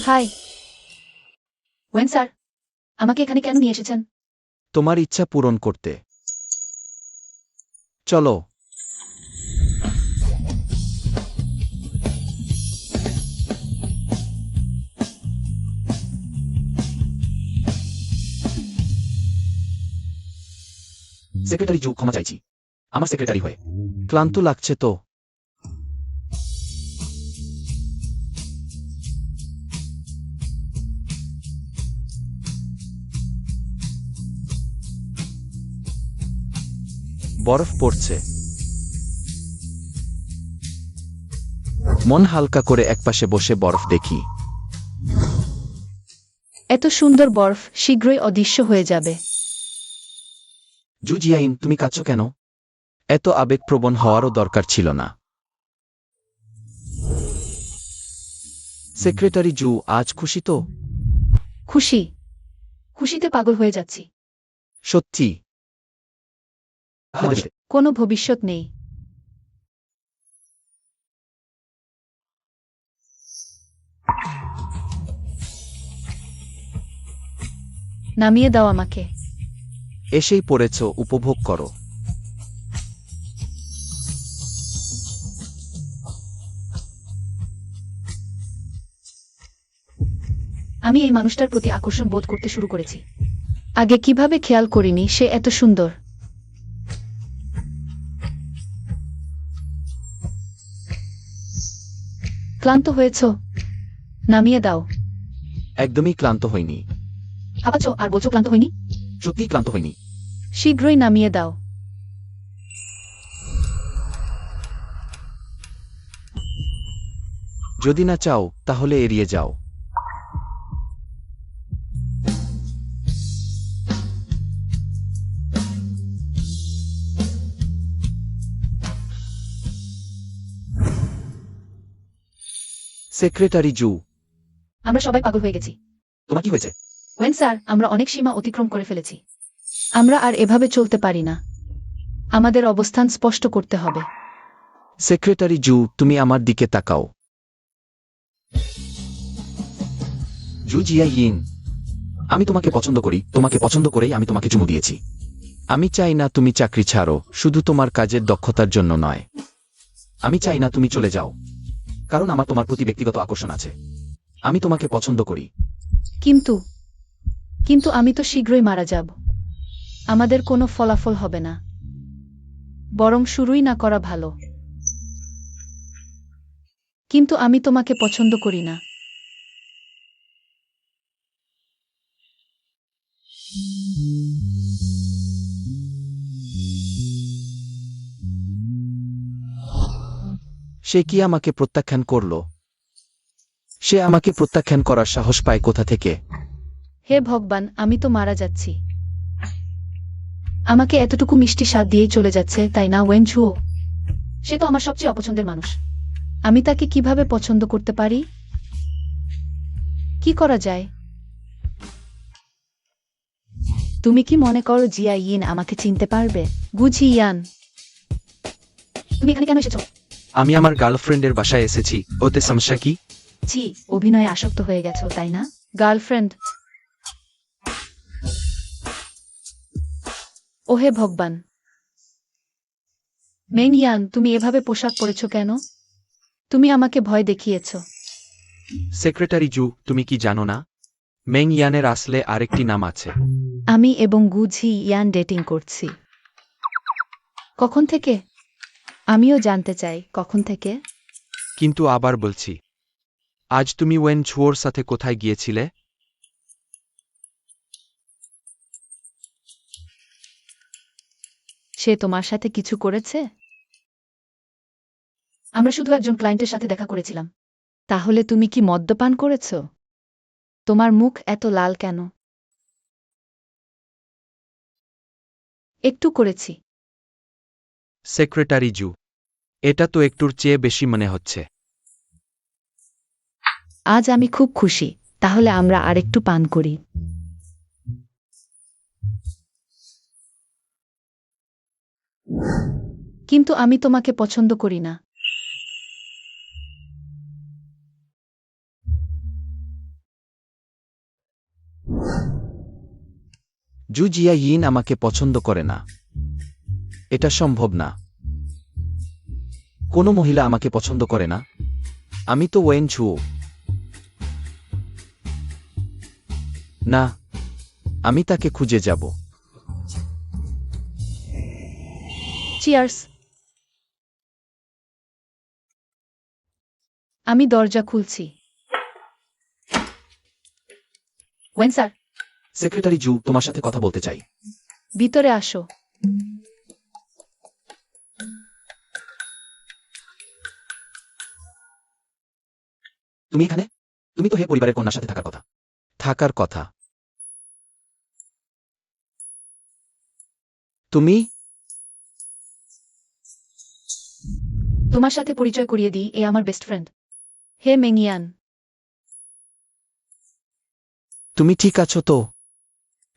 হাই ওয়েন স্যার, আমাকে এখানে কেন নিয়ে এসেছেন? তোমার ইচ্ছা পূরণ করতে। চলো। সেক্রেটারি জু, ক্ষমা চাইছি আমার সেক্রেটারি হয়ে। ক্লান্ত লাগছে তো? বরফ পড়ছে। মন হালকা করে একপাশে বসে বরফ দেখি। এত সুন্দর বরফ শীঘ্রই অদৃশ্য হয়ে যাবে। জু জিয়াইন, তুমি কাঁদছো কেন? এত আবেগপ্রবণ হওয়ারও দরকার ছিল না। সেক্রেটারি জু, আজ খুশি তো? খুশি? খুশিতে পাগল হয়ে যাচ্ছি। সত্যি? কোনো ভবিষ্যৎ নেই। নামিয়ে দাও আমাকে। এসেই পড়েছ, উপভোগ করো। আমি এই মানুষটার প্রতি আকর্ষণ বোধ করতে শুরু করেছি। আগে কিভাবে খেয়াল করিনি সে এত সুন্দর। ক্লান্ত হয়েছ? নামিয়ে দাও। একদমই ক্লান্ত হইনি। হাঁপাচ্ছ আর বলছো ক্লান্ত হয়নি? সত্যিই ক্লান্ত হইনি। শীঘ্রই নামিয়ে দাও। যদি না চাও তাহলে এড়িয়ে যাও। সেক্রেটারি জু, আমরা সবাই পাগল হয়ে গেছি। তোমার কি হয়েছে? ওয়েন স্যার, আমরা অনেক সীমা অতিক্রম করে ফেলেছি। আমরা আর এভাবে চলতে পারি না। আমাদের অবস্থান স্পষ্ট করতে হবে। সেক্রেটারি জু, তুমি আমার দিকে তাকাও। জু জিয়াইন, আমি তোমাকে পছন্দ করি, তোমাকে পছন্দ করেই আমি তোমাকে চুমু দিয়েছি। আমি চাই না তুমি চাকরি ছাড়ো, শুধু তোমার কাজের দক্ষতার জন্য নয়। আমি চাই না তুমি চলে যাও, কারণ আমার তোমার প্রতি ব্যক্তিগত আকর্ষণ আছে। আমি তোমাকে পছন্দ করি। কিন্তু কিন্তু আমি তো শীঘ্রই মারা যাব। আমাদের কোনো ফলাফল হবে না, বরং শুরুই না করা ভালো। কিন্তু আমি তোমাকে পছন্দ করি না। সে কি আমাকে প্রত্যাখ্যান করল? সে আমাকে প্রত্যাখ্যান করার সাহস পায় কোথা থেকে? হে ভগবান, আমি তো মারা যাচ্ছি। আমাকে এতটুকু মিষ্টি স্বাদ দিয়েই চলে যাচ্ছে, তাই না ওয়েন ঝুও? সে তো আমার সবচেয়ে অপছন্দের মানুষ। আমি তাকে কিভাবে পছন্দ করতে পারি? কি করা যায়? তুমি কি মনে করো জিয়া ইন আমাকে চিনতে পারবে? গুজি ইয়ান, তুমি এখানে কেন এসেছো? আমি আমার গার্লফ্রেন্ডের বাসায় এসেছি, ওতে সমস্যা কি? ছি, অভিনয়ে আসক্ত হয়ে গেছো, তাই না? গার্লফ্রেন্ড? ওহে ভগবান। মেং ইয়ান, তুমি এভাবে পোশাক পরেছ কেন? তুমি আমাকে ভয় দেখিয়েছ। সেক্রেটারি জু, তুমি কি জানো না, মেং ইয়ানের আসলে আরেকটি নাম আছে। আমি এবং গুজি ইয়ান ডেটিং করছি। কখন থেকে? আমিও জানতে চাই, কখন থেকে? কিন্তু আবার বলছি, আজ তুমি ওয়েন ঝুয়োর সাথে কোথায় গিয়েছিলে? সে তোমার সাথে কিছু করেছে? আমরা শুধু একজন ক্লায়েন্টের সাথে দেখা করেছিলাম। তাহলে তুমি কি মদ্যপান করেছ? তোমার মুখ এত লাল কেন? একটু করেছি। সেক্রেটারি জু, এটা তো একটুর চেয়ে বেশি মনে হচ্ছে। আজ আমি খুব খুশি, তাহলে আমরা আরেকটু পান করি। কিন্তু আমি তোমাকে পছন্দ করি না। জু জিয়াইন আমাকে পছন্দ করে না। এটা সম্ভব না। কোনো মহিলা আমাকে পছন্দ করে না। আমি তো ওয়েন ঝুও। না, আমি তাকে খুঁজে যাব। চিয়ার্স। আমি দরজা খুলছি। ওয়েন স্যার, সেক্রেটারি জু, তোমার সাথে কথা বলতে চাই। ভিতরে আসো। তুমি এখানে? তুমি তো হে পরিবারের কন্যার সাথে থাকার কথা। থাকার কথা। তুমি? তোমার সাথে পরিচয় করিয়ে দিই, এ আমার বেস্ট ফ্রেন্ড। হে মেংয়ান। তুমি ঠিক আছো তো?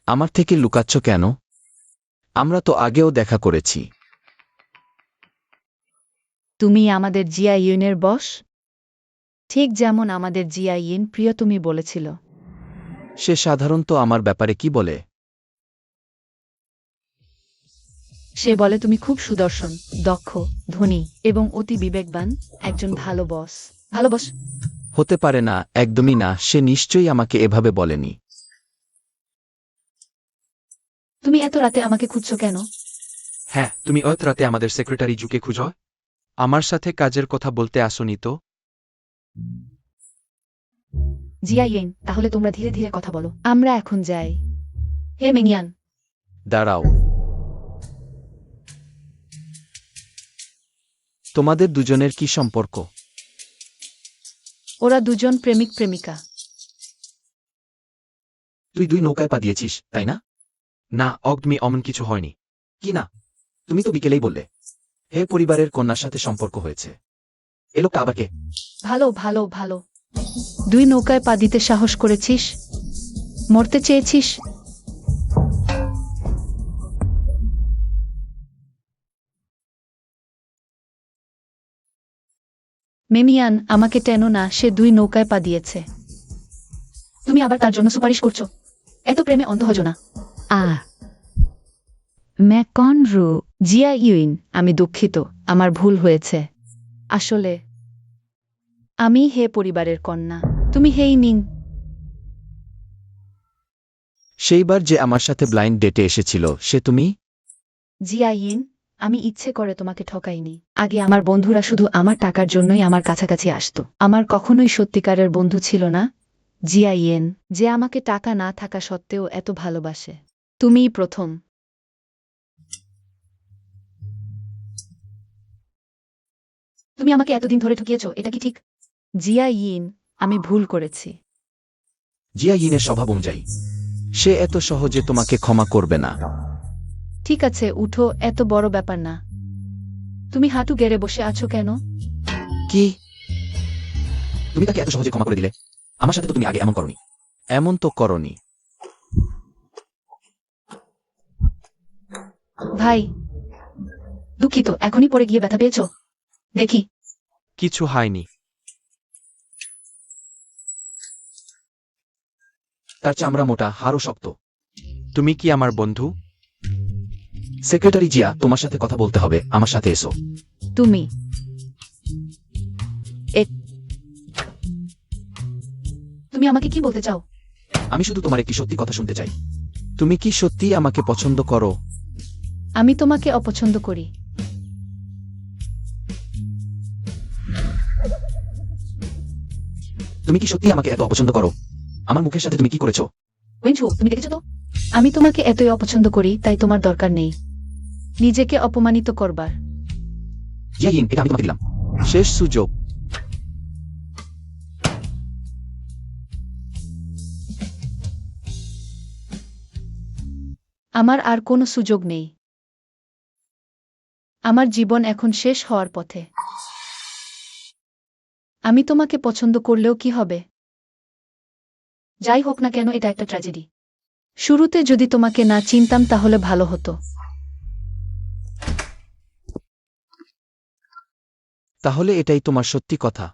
আমার থেকে লুকাচ্ছ কেন? আমরা তো আগেও দেখা করেছি। তুমি আমাদের জিয়া ইউনের বস? ঠিক যেমন আমাদের জিয়া ইন প্রিয় তুমি বলেছিল। সে সাধারণত আমার ব্যাপারে কি বলে? সে বলে তুমি খুব সুদর্শন, দক্ষ, ধনী এবং অতি বিবেকবান, একজন ভালো বস। ভালো বস? হতে পারে না, একদমই না। সে নিশ্চয়ই আমাকে এভাবে বলেনি। তুমি এত রাতে আমাকে খুঁজছো কেন? হ্যাঁ, তুমি অত রাতে আমাদের সেক্রেটারি জুকে খুঁজো? আমার সাথে কাজের কথা বলতে আসোনি তো? জিয়া ইয়েন, তাহলে তোমরা ধীরে ধীরে কথা বলো। আমরা এখন যাই। হে মেংয়ান, দাঁড়াও। তোমাদের দুজনের কি সম্পর্ক? ওরা দুজন প্রেমিক প্রেমিকা। তুই দুই নৌকায় পা দিয়েছিস, তাই না? না, অগ্নি অমন কিছু হয়নি। কি না? তুমি তো বিকেলেই বললে হে পরিবারের কন্যার সাথে সম্পর্ক হয়েছে। এ লোকটা আবার কে? ভালো ভালো ভালো। দুই নৌকায় পা দিতে সাহস করেছিস? মরতে চেয়েছিস? মেমিয়ান, আমাকে টেনো না, সে দুই নৌকায় পা দিয়েছে। তুমি আবার তার জন্য সুপারিশ করছো? এত প্রেমে অন্ধ হজো না। আহ ম্যাকনরু। জিয়া ইউইন, আমি দুঃখিত, আমার ভুল হয়েছে। আসলে আমি হে পরিবারের কন্যা, তুমি হেই নিং। সেইবার যে আমার সাথে ব্লাইন্ড ডেটে এসেছিল সে তুমি? জিয়াইন, আমি ইচ্ছে করে তোমাকে ঠকাইনি। আগে আমার বন্ধুরা শুধু আমার টাকার জন্যই আমার কাছাকাছি আসতো। আমার কখনোই সত্যিকারের বন্ধু ছিল না জিয়াইন, যে আমাকে টাকা না থাকা সত্ত্বেও এত ভালোবাসে। তুমিই প্রথম। তুমি আমাকে এতদিন ধরে ঠকিয়েছো, এটা কি ঠিক? জিয়াইন, আমি ভুল করেছি। জিয়া ইনের স্বভাব অনুযায়ী সে এত সহজে তোমাকে ক্ষমা করবে না। ঠিক আছে, উঠো, এত বড় ব্যাপার না। তুমি হাঁটু গেড়ে বসে আছো কেন? কি? তুমি তাকে এত সহজে ক্ষমা করে দিলে? আমার সাথে তো তুমি আগে এমন করনি। এমন তো করনি। ভাই, দুঃখিত, এখনই পরে গিয়ে ব্যথা পেয়েছো? দেখি। কিছু হয়নি। তার চামড়া মোটা, হাড়ও শক্ত। তুমি কি আমার বন্ধু? সেক্রেটারি জিয়া, তোমার সাথে কথা বলতে হবে, আমার সাথে এসো। তুমি তুমি আমাকে কি বলতে চাও? আমি শুধু তোমার একটি সত্যি কথা শুনতে চাই। তুমি কি সত্যি আমাকে পছন্দ করো? আমি তোমাকে অপছন্দ করি। তুমি কি সত্যি আমাকে এত অপছন্দ করো? আমার মুখের সাথে তুমি কি করেছো? ওয়েনচু, তুমি দেখেছো তো? আমি তোমাকে এতই অপছন্দ করি, তাই তোমার দরকার নেই নিজেকে অপমানিত করবার। জিয়া ইন, এটা আমি তোমাকে দিলাম। শেষ সুযোগ। আমার আর কোনো সুযোগ নেই। আমার জীবন এখন শেষ হওয়ার পথে। আমি তোমাকে পছন্দ করলেও কি হবে? যাই হোক না কেন, এটা একটা ট্র্যাজেডি। শুরুতে যদি তোমাকে না চিনতাম তাহলে ভালো হতো। তাহলে এটাই তোমার সত্যি কথা?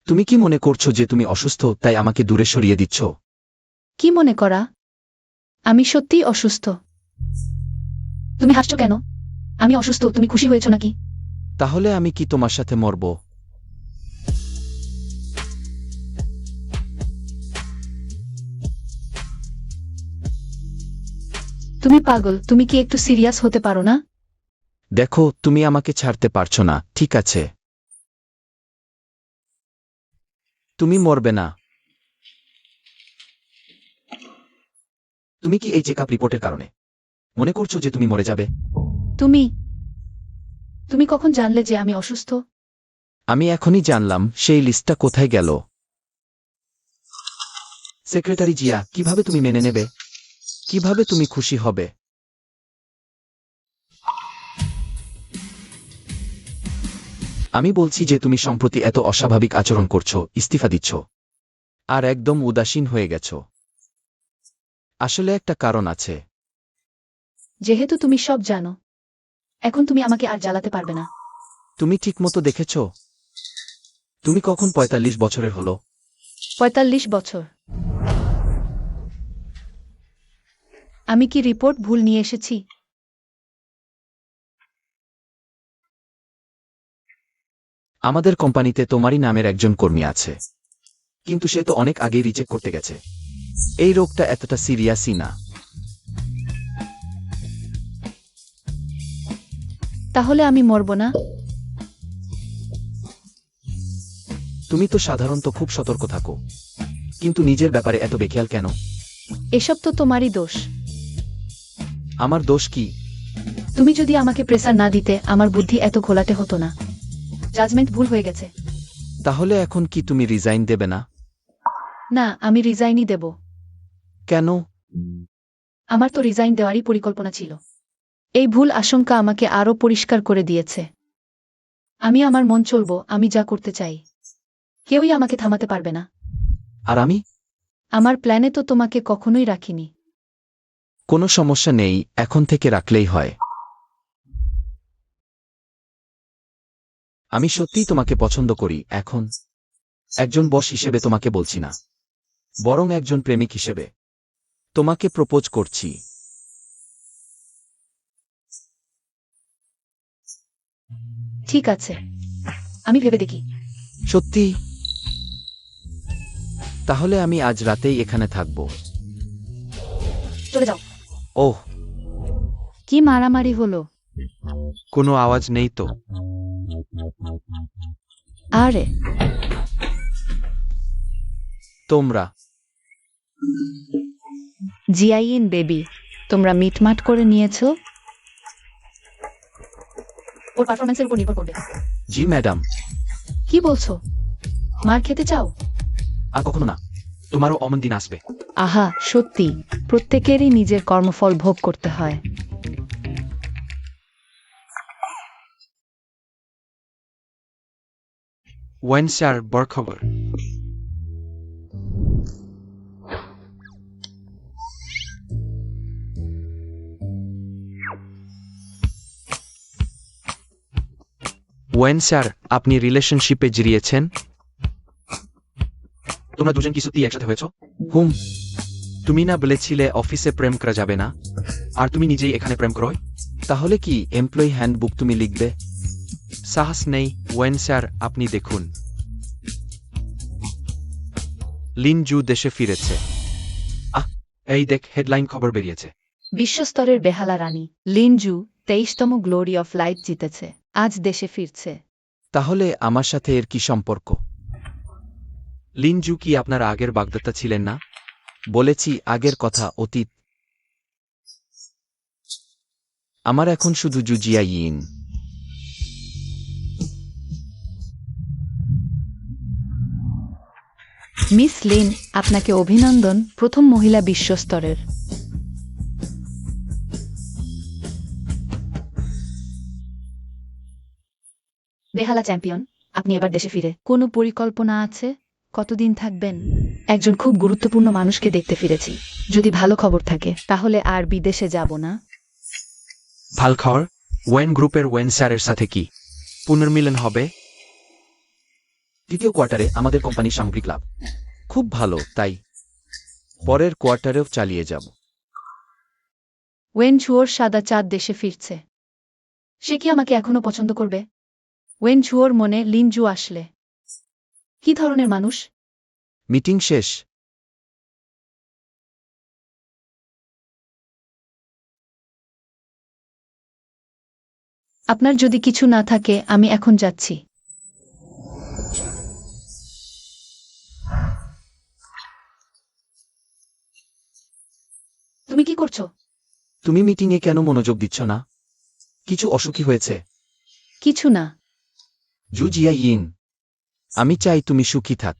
তুমি কি মনে করছো যে তুমি অসুস্থ তাই আমাকে দূরে সরিয়ে দিচ্ছ? কি মনে করা? আমি সত্যিই অসুস্থ। তুমি হাসছো কেন? আমি অসুস্থ, তুমি খুশি হয়েছো নাকি? তাহলে আমি কি তোমার সাথে মরব? তুমি পাগল, তুমি কি একটু সিরিয়াস হতে পারো না? দেখো, তুমি আমাকে ছাড়তে পারছো না, ঠিক আছে? তুমি মরবে না। তুমি কি এই চেকআপ রিপোর্টের কারণে মনে করছো যে তুমি মরে যাবে? তুমি তুমি কখন জানলে যে আমি অসুস্থ? আমি এখনই জানলাম। সেই লিস্টটা কোথায় গেল? সেক্রেটারি জিয়া, কিভাবে তুমি মেনে নেবে? কিভাবে তুমি খুশি হবে? আমি বলছি যে তুমি সম্প্রতি এত অস্বাভাবিক আচরণ করছো, ইস্তিফা দিচ্ছ, আর একদম উদাসীন হয়ে গেছো। আসলে একটা কারণ আছে। যেহেতু তুমি সব জানো, এখন তুমি আমাকে আর জ্বালাতে পারবে না। তুমি ঠিকমতো দেখেছ? তুমি কখন ৪৫ বছরের হলো? ৪৫ বছর। আমি কি রিপোর্ট ভুল নিয়ে এসেছি? আমাদের কোম্পানিতে তোমারই নামের একজন কর্মী আছে, কিন্তু সে তো অনেক আগেই রিচেক করতে গেছে। এই রোগটা এতটা সিরিয়াসই না। তাহলে আমি মরব না? তুমি তো সাধারণত খুব সতর্ক থাকো, কিন্তু নিজের ব্যাপারে এত বেখেয়াল কেন? এসব তো তোমারই দোষ। আমার দোষ কি? তুমি যদি আমাকে প্রেসার না দিতে, আমার বুদ্ধি এত ঘোলাটে হতো না। জাজমেন্ট ভুল হয়ে গেছে। তাহলে এখন কি তুমি রিজাইন দেবে না? না, আমি রিজাইনই দেব। কেন? আমার তো রিজাইন দেওয়ারই পরিকল্পনা ছিল। এই ভুল আশঙ্কা আমাকে আরও পরিষ্কার করে দিয়েছে। আমি আমার মন চলবো, আমি যা করতে চাই। কেউই আমাকে থামাতে পারবে না। আর আমি? আমার প্ল্যানে তো তোমাকে কখনোই রাখিনি। কোনো সমস্যা নেই, এখন থেকে রাখলেই হয়। আমি সত্যিই তোমাকে পছন্দ করি এখন। একজন বস হিসেবে তোমাকে বলছি না, বরং একজন প্রেমিক হিসেবে তোমাকে প্রপোজ করছি। ঠিক আছে, আমি ভেবে দেখি। সত্যি? তাহলে আমি আজ রাতেই এখানে থাকব। চলে যাও। ওহ, কি মারামারি হলো? কোনো আওয়াজ নেই তো? আরে তোমরা জিয়াইন বেবি, তোমরা মিটমাট করে নিয়েছো? ওর পারফরম্যান্সের উপর নির্ভর করবে। জি ম্যাডাম। কি বলছো? মার খেতে চাও? আর কখনো না। তোমারও অমন দিন আসবে। আহা, সত্যি প্রত্যেকেরই নিজের কর্মফল ভোগ করতে হয়। ওয়েন স্যার, বরখবর। ওয়েন স্যার, আপনি রিলেশনশিপে জড়িয়েছেন? তোমরা দুজন কি সত্যি একসাথে হয়েছ? হুম। তুমি না বলেছিলে অফিসে প্রেম করা যাবে না? আর তুমি নিজেই এখানে প্রেম করো? তাহলে কি এমপ্লয়ি হ্যান্ডবুক তুমি লিখবে? সাহস নেই ওয়েন স্যার, আপনি দেখুন। লিনজু দেশে ফিরেছে। এই দেখ, হেডলাইন খবর বেরিয়েছে। বিশ্বস্তরের বেহালা রানী লিনজু 23তম গ্লোরি অফ লাইট জিতেছে, আজ দেশে ফিরছে। তাহলে আমার সাথে এর কি সম্পর্ক? লিনজু কি আপনার আগের বাগদত্তা ছিলেন না? বলেছি আগের কথা অতীত। আমার এখন শুধু জুজিয়াইন। মিস লিন, আপনাকে অভিনন্দন, প্রথম মহিলা বিশ্বস্তরের। বেহালা চ্যাম্পিয়ন, আপনি এবার দেশে ফিরে কোনো পরিকল্পনা আছে? কতদিন থাকবেন? একজন খুব গুরুত্বপূর্ণ মানুষকে দেখতে ফিরেছি। যদি ভালো খবর থাকে। তাহলে আর বিদেশে যাব না? ভাল খবর, ওয়েন গ্রুপের ওয়েন স্যারের সাথে কি পুনর্মিলন হবে? তৃতীয় কোয়ার্টারে আমাদের কোম্পানির সামগ্রিক লাভ খুব ভালো, তাই পরের কোয়ার্টারেও চালিয়ে যাব। ওয়েন ঝুয়োর সাদা চাঁদ দেশে ফিরছে। সে কি আমাকে এখনো পছন্দ করবে? ওয়েন ঝুয়োর মনে লিনজু আসলে। কি ধরনের মানুষ? মিটিং শেষ। আপনার যদি কিছু না থাকে, আমি এখন যাচ্ছি। তুমি কি করছো? তুমি মিটিংয়ে কেন মনোযোগ দিচ্ছ না? কিছু অসুখী হয়েছে? কিছু না। জুজিয়াইন, আমি চাই তুমি সুখী থাক।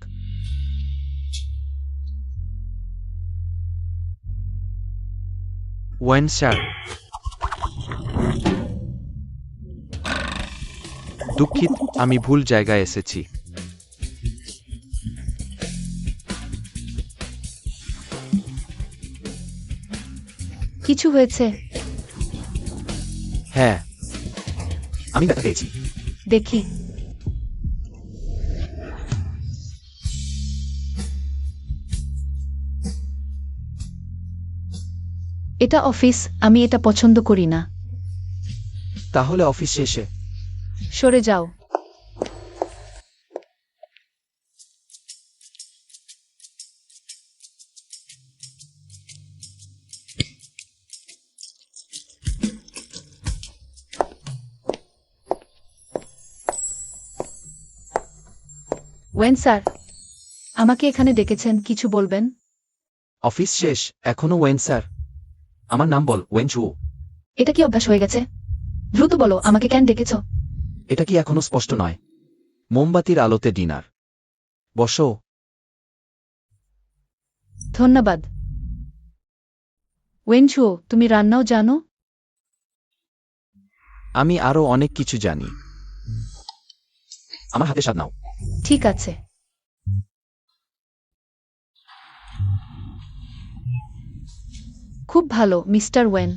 ওয়েন স্যার, দুঃখিত, আমি ভুল জায়গায় এসেছি। কিছু হয়েছে? হ্যাঁ, আমি ব্যথা পেয়েছি। দেখি। এটা অফিস, আমি এটা পছন্দ করি না। তাহলে অফিস শেষে সরে যাও। ওয়েন স্যার, আমাকে এখানে ডেকেছেন, কিছু বলবেন? অফিস শেষ, এখনো ওয়েন স্যার? আমার নাম বল, ওয়েন চু। এটা কি অভ্যাস হয়ে গেছে? দ্রুত বলো, আমাকে কেন ডেকেছ? এটা কি এখনো স্পষ্ট নয়? মোমবাতির আলোতে ডিনার। বসো। ধন্যবাদ। ওয়েনচু, তুমি রান্নাও জানো? আমি আরো অনেক কিছু জানি। আমার হাতে স্বাদ নাও। ঠিক আছে। খুব ভালো মিস্টার ওয়েন।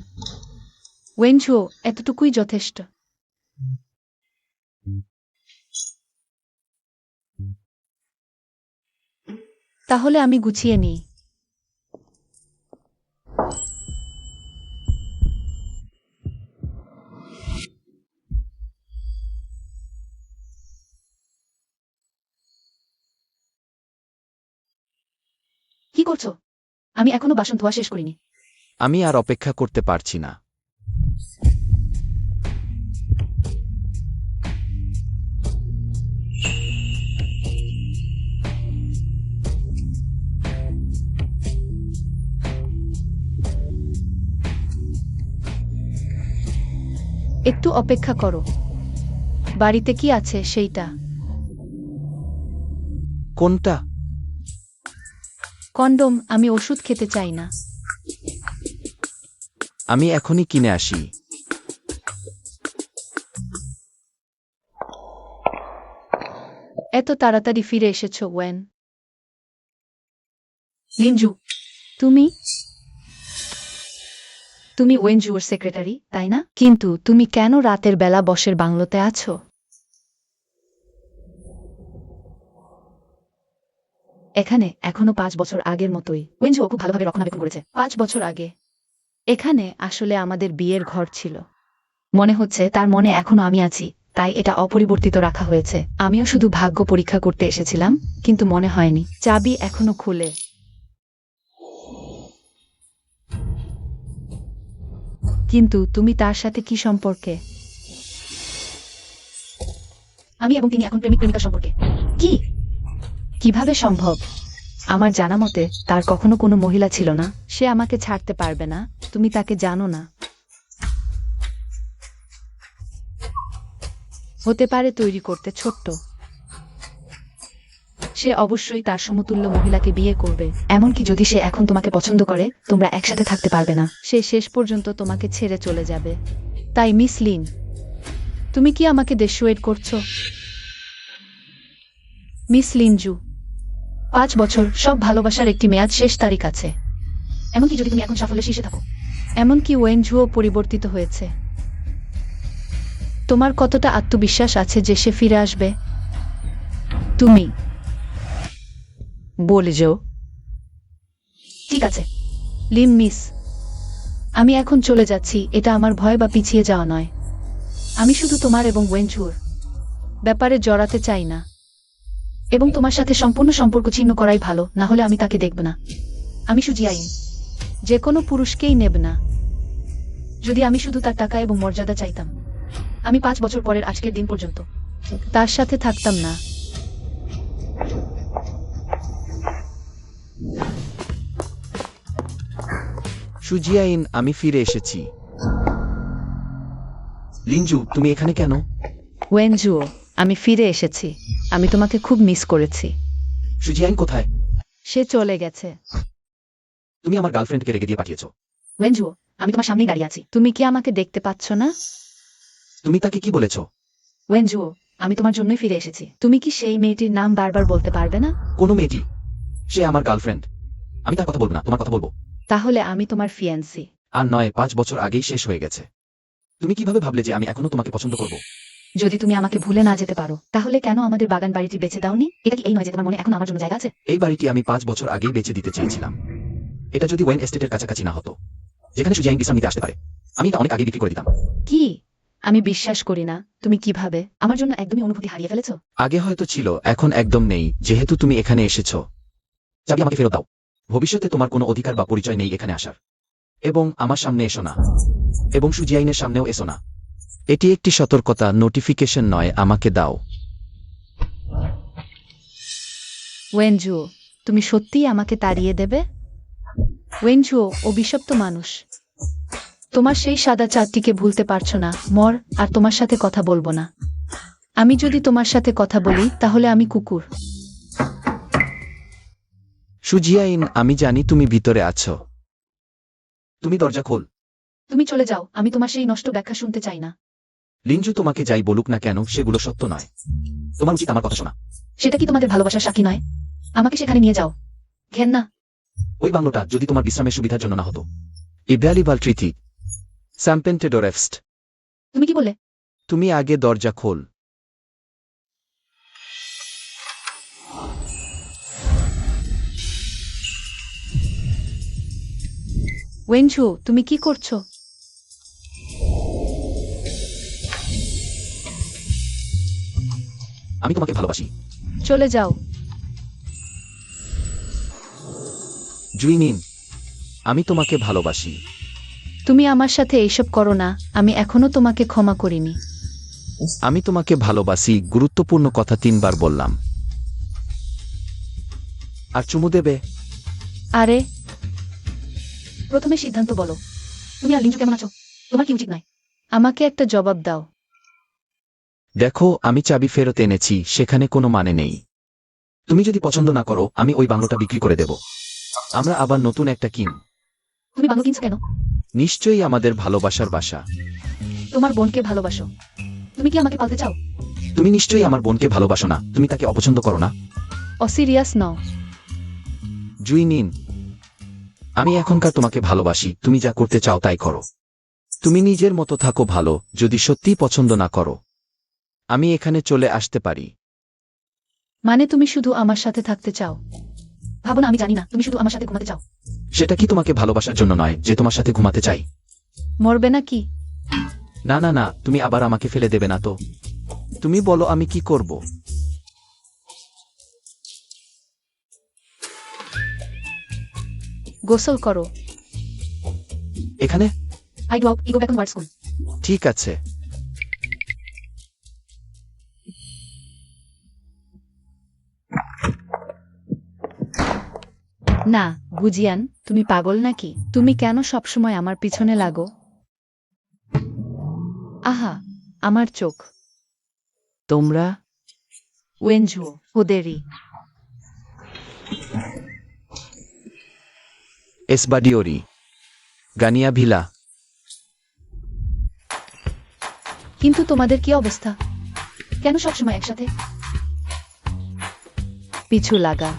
ওয়েনঝুও, এতটুকুই যথেষ্ট। তাহলে আমি গুছিয়ে নিই। কি করছো? আমি এখনো বাসন ধোয়া শেষ করিনি। আমি আর অপেক্ষা করতে পারছি না। একটু অপেক্ষা করো। বাড়িতে কি আছে সেইটা? কোনটা? কন্ডম। আমি ওষুধ খেতে চাই না। আমি এখনই কিনে আসি। এত তাড়াতাড়ি ফিরে এসেছো ওয়েন? লিনজু, তুমি তুমি ওয়েনজুর সেক্রেটারি, তাই না? কিন্তু তুমি কেন রাতের বেলা বসের বাংলোতে আছো? এখানে এখনো 5 বছর আগের মতোই। ওয়েনজু খুব ভালোভাবে রক্ষণাবেক্ষণ করেছে। 5 বছর আগে এখানে আসলে আমাদের বিয়ের ঘর ছিল। মনে হচ্ছে তার মনে এখনো আমি আছি, তাই এটা অপরিবর্তিত রাখা হয়েছে। আমিও শুধু ভাগ্য পরীক্ষা করতে এসেছিলাম, কিন্তু মনে হয়নি। চাবি এখনো খুলে। কিন্তু তুমি তার সাথে কি সম্পর্কে? আমি এবং তিনি এখন প্রেমিক প্রেমিকা সম্পর্কে। কি? কিভাবে সম্ভব? আমার জানা মতে তার কখনো কোনো মহিলা ছিল না। সে আমাকে ছাড়তে পারবে না। তুমি তাকে জানো না। হতে পারে তৈরি করতে ছোট্ট। সে অবশ্যই তার সমতুল্য মহিলাকে বিয়ে করবে। এমনকি যদি সে এখন তোমাকে পছন্দ করে, তোমরা একসাথে থাকতে পারবে না। সে শেষ পর্যন্ত তোমাকে ছেড়ে চলে যাবে। তাই মিস লিন, তুমি কি আমাকে ডিসুয়েড করছো? মিস লিনজু, 5 বছর, সব ভালোবাসার একটি মেয়াদ শেষ তারিখ আছে। এমনকি যদি তুমি এখন সাফল্যের শীর্ষে থাকো। এমনকি ওয়েনঝুও পরিবর্তিত হয়েছে। তোমার কতটা আত্মবিশ্বাস আছে যে সে ফিরে আসবে? তুমি বলে যাও। ঠিক আছে। লিন মিস, আমি এখন চলে যাচ্ছি। এটা আমার ভয় বা পিছিয়ে যাওয়া নয়। আমি শুধু তোমার এবং ওয়েনঝুর ব্যাপারে জড়াতে চাই না। এবং তোমার সাথে সম্পূর্ণ সম্পর্ক ছিন্ন করাই ভালো, না হলে আমি তাকে দেখব না। আমি সুজি আইন। যে কোনো পুরুষকেই নেব না। যদি আমি শুধু তার টাকা এবং মর্যাদা চাইতাম, আমি 5 বছর পরের আজকের দিন পর্যন্ত তার সাথে থাকতাম না। সুজিয়াইন, আমি ফিরে এসেছি। লিনজু, তুমি এখানে কেন? ওয়েনজুও, আমি ফিরে এসেছি। আমি তোমাকে খুব মিস করেছি। সুজিয়াইন কোথায়? সে চলে গেছে। তুমি আমার গার্লফ্রেন্ডকে রেখে দিয়ে পাঠিয়েছো। ওয়েনঝু, আমি তোমার সামনেই দাঁড়িয়ে আছি। তুমি কি আমাকে দেখতে পাচ্ছ না? তুমি তাকে কি বলেছো? ওয়েনঝু, আমি তোমার জন্যই ফিরে এসেছি। তুমি কি সেই মেয়েটির নাম বারবার বলতে পারবে না? কোনো মেয়েটি? সে আমার গার্লফ্রেন্ড। আমি তার কথা বলবো না, তোমার কথা বলবো। তাহলে আমি তোমার ফিয়ান্সি। আর নয়, 5 বছর আগেই শেষ হয়ে গেছে। তুমি কিভাবে ভাবলে যে আমি এখনো তোমাকে পছন্দ করব? যদি তুমি আমাকে ভুলে না যেতে পারো, তাহলে কেন আমাদের বাগান বাড়িটি বেঁচে দাওনি? এটা কি এই নয় যে তোমার মনে এখন আমার জন্য জায়গা আছে? এই বাড়িটি আমি 5 বছর আগেই বেচে দিতে চেয়েছিলাম। এটা যদি ওয়েন এস্টেটের কাছাকাছি না হতো, যেখানে সুজিয়াইন বিশ্রাম নিতে আসতে পারে, আমি এটা অনেক আগে বিক্রি করে দিতাম। কি? আমি বিশ্বাস করি না। তুমি কিভাবে আমার জন্য একদমই অনুভূতি হারিয়ে ফেলেছো? আগে হয়তো ছিল, এখন একদম নেই, যেহেতু তুমি এখানে এসেছো। চাবি আমাকে ফেরত দাও। ভবিষ্যতে তোমার কোনো অধিকার বা পরিচয় নেই এখানে আসার। এবং আমার সামনে এসো না। এবং সুজিয়াইনের সামনেও এসো না। এটি একটি সতর্কতা, নোটিফিকেশন নয়, আমাকে দাও। ওয়েনজুও, তুমি সত্যিই আমাকে তাড়িয়ে দেবে? ওয়েনজুও অভিশপ্ত মানুষ। তোমার সেই সাদা চাঁদটিকে ভুলতে পারছো না। মর, আর তোমার সাথে কথা বলবো না। আমি যদি তোমার সাথে কথা বলি, তাহলে আমি কুকুর। সুজিয়াইন, আমি জানি তুমি ভিতরে আছো। তুমি দরজা খোল। তুমি চলে যাও, আমি তোমার সেই নষ্ট ব্যাখ্যা শুনতে চাই না। লিনজু তোমাকে যাই বলুক না কেন, সেগুলো সত্য নয়। তোমার উচিত আমার কথা শোনা। সেটা কি তোমাদের ভালোবাসার সাক্ষী নয়? আমাকে সেখানে নিয়ে যাও। ঘেন্না। ওই বাংলোটা যদি তোমার বিশ্রামের সুবিধার জন্য না হতো, ইভ্যালিবাল ট্রিথি স্যাম্পেন্টেডোরেফস্ট। তুমি কি বললে? তুমি আগে দরজা খোল। ওয়েনঝু, তুমি কি করছো? আমি তোমাকে ভালোবাসি। চলে যাও। জুইমিন, আমি তোমাকে ভালোবাসি। তুমি আমার সাথে এইসব করো না, আমি এখনো তোমাকে ক্ষমা করিনি। আমি তোমাকে ভালোবাসি গুরুত্বপূর্ণ কথা 3 বার বললাম। আর চুমু দেবে? আরে প্রথমে সিদ্ধান্ত বলো, তুমি আর লিঞ্জু কেমন আছো? তোমার কি উচিত নয়? আমাকে একটা জবাব দাও। দেখো, আমি চাবি ফেরত এনেছি, সেখানে কোনো মানে নেই। তুমি যদি পছন্দ না করো, আমি ওই বাংলোটা বিক্রি করে দেব। আমরা আবার নতুন একটা কিন। তুমি বাংলো কিনছো কেন? নিশ্চয়ই আমাদের ভালোবাসার বাসা। তোমার বোনকে ভালোবাসো। তুমি কি আমাকে পালতে চাও? তুমি নিশ্চয়ই আমার বোনকে ভালোবাসো না, তুমি তাকে অপছন্দ করো না। অসিরিয়াস নও। জুইমিন, আমি এখনকার তোমাকে ভালোবাসি, তুমি যা করতে চাও তাই করো। তুমি নিজের মতো থাকো ভালো, যদি সত্যিই পছন্দ না করো আমি এখানে চলে আসতে পারি। মানে তুমি শুধু আমার সাথে থাকতে চাও? ভাবো না আমি জানি না, তুমি শুধু আমার সাথে ঘুমাতে চাও। সেটা কি তোমাকে ভালোবাসার জন্য নয় যে তোমার সাথে ঘুমাতে চাই? মরবে না কি? না না না, তুমি আবার আমাকে ফেলে দেবে না তো? তুমি বলো আমি কি করব? গোসল করো। এখানে? I do ego back on word school. ঠিক আছে। না, গুজিয়ান, তুমি পাগল নাকি? তুমি কেন সবসময় আমার পিছনে লাগো? আহা, আমার চোখ। তোমরা ওয়েনঝু, ওদেরই। এসবাডিওরি, গানিয়া ভিলা। কিন্তু তোমাদের কি অবস্থা? কেন সবসময় একসাথে? পিছু লাগা।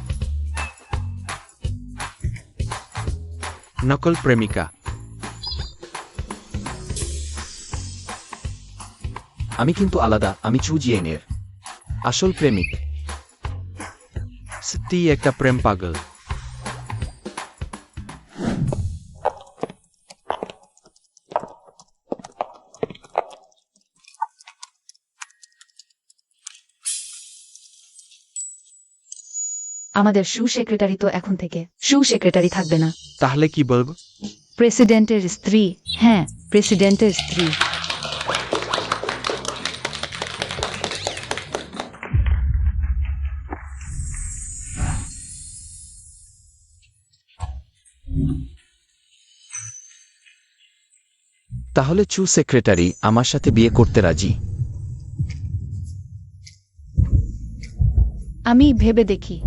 নকল প্রেমিকা। আমি কিন্তু আলাদা, আমি চু জিয়েনের আসল প্রেমিক। সত্যিই একটা প্রেম পাগল। আমাদের শু সেক্রেটারি তো এখন থেকে শু সেক্রেটারি থাকবে না। তাহলে কি বলবো? প্রেসিডেন্টের স্ত্রী। হ্যাঁ, প্রেসিডেন্টের স্ত্রী। তাহলে চু সেক্রেটারি আমার সাথে বিয়ে করতে রাজি? আমি ভেবে দেখি।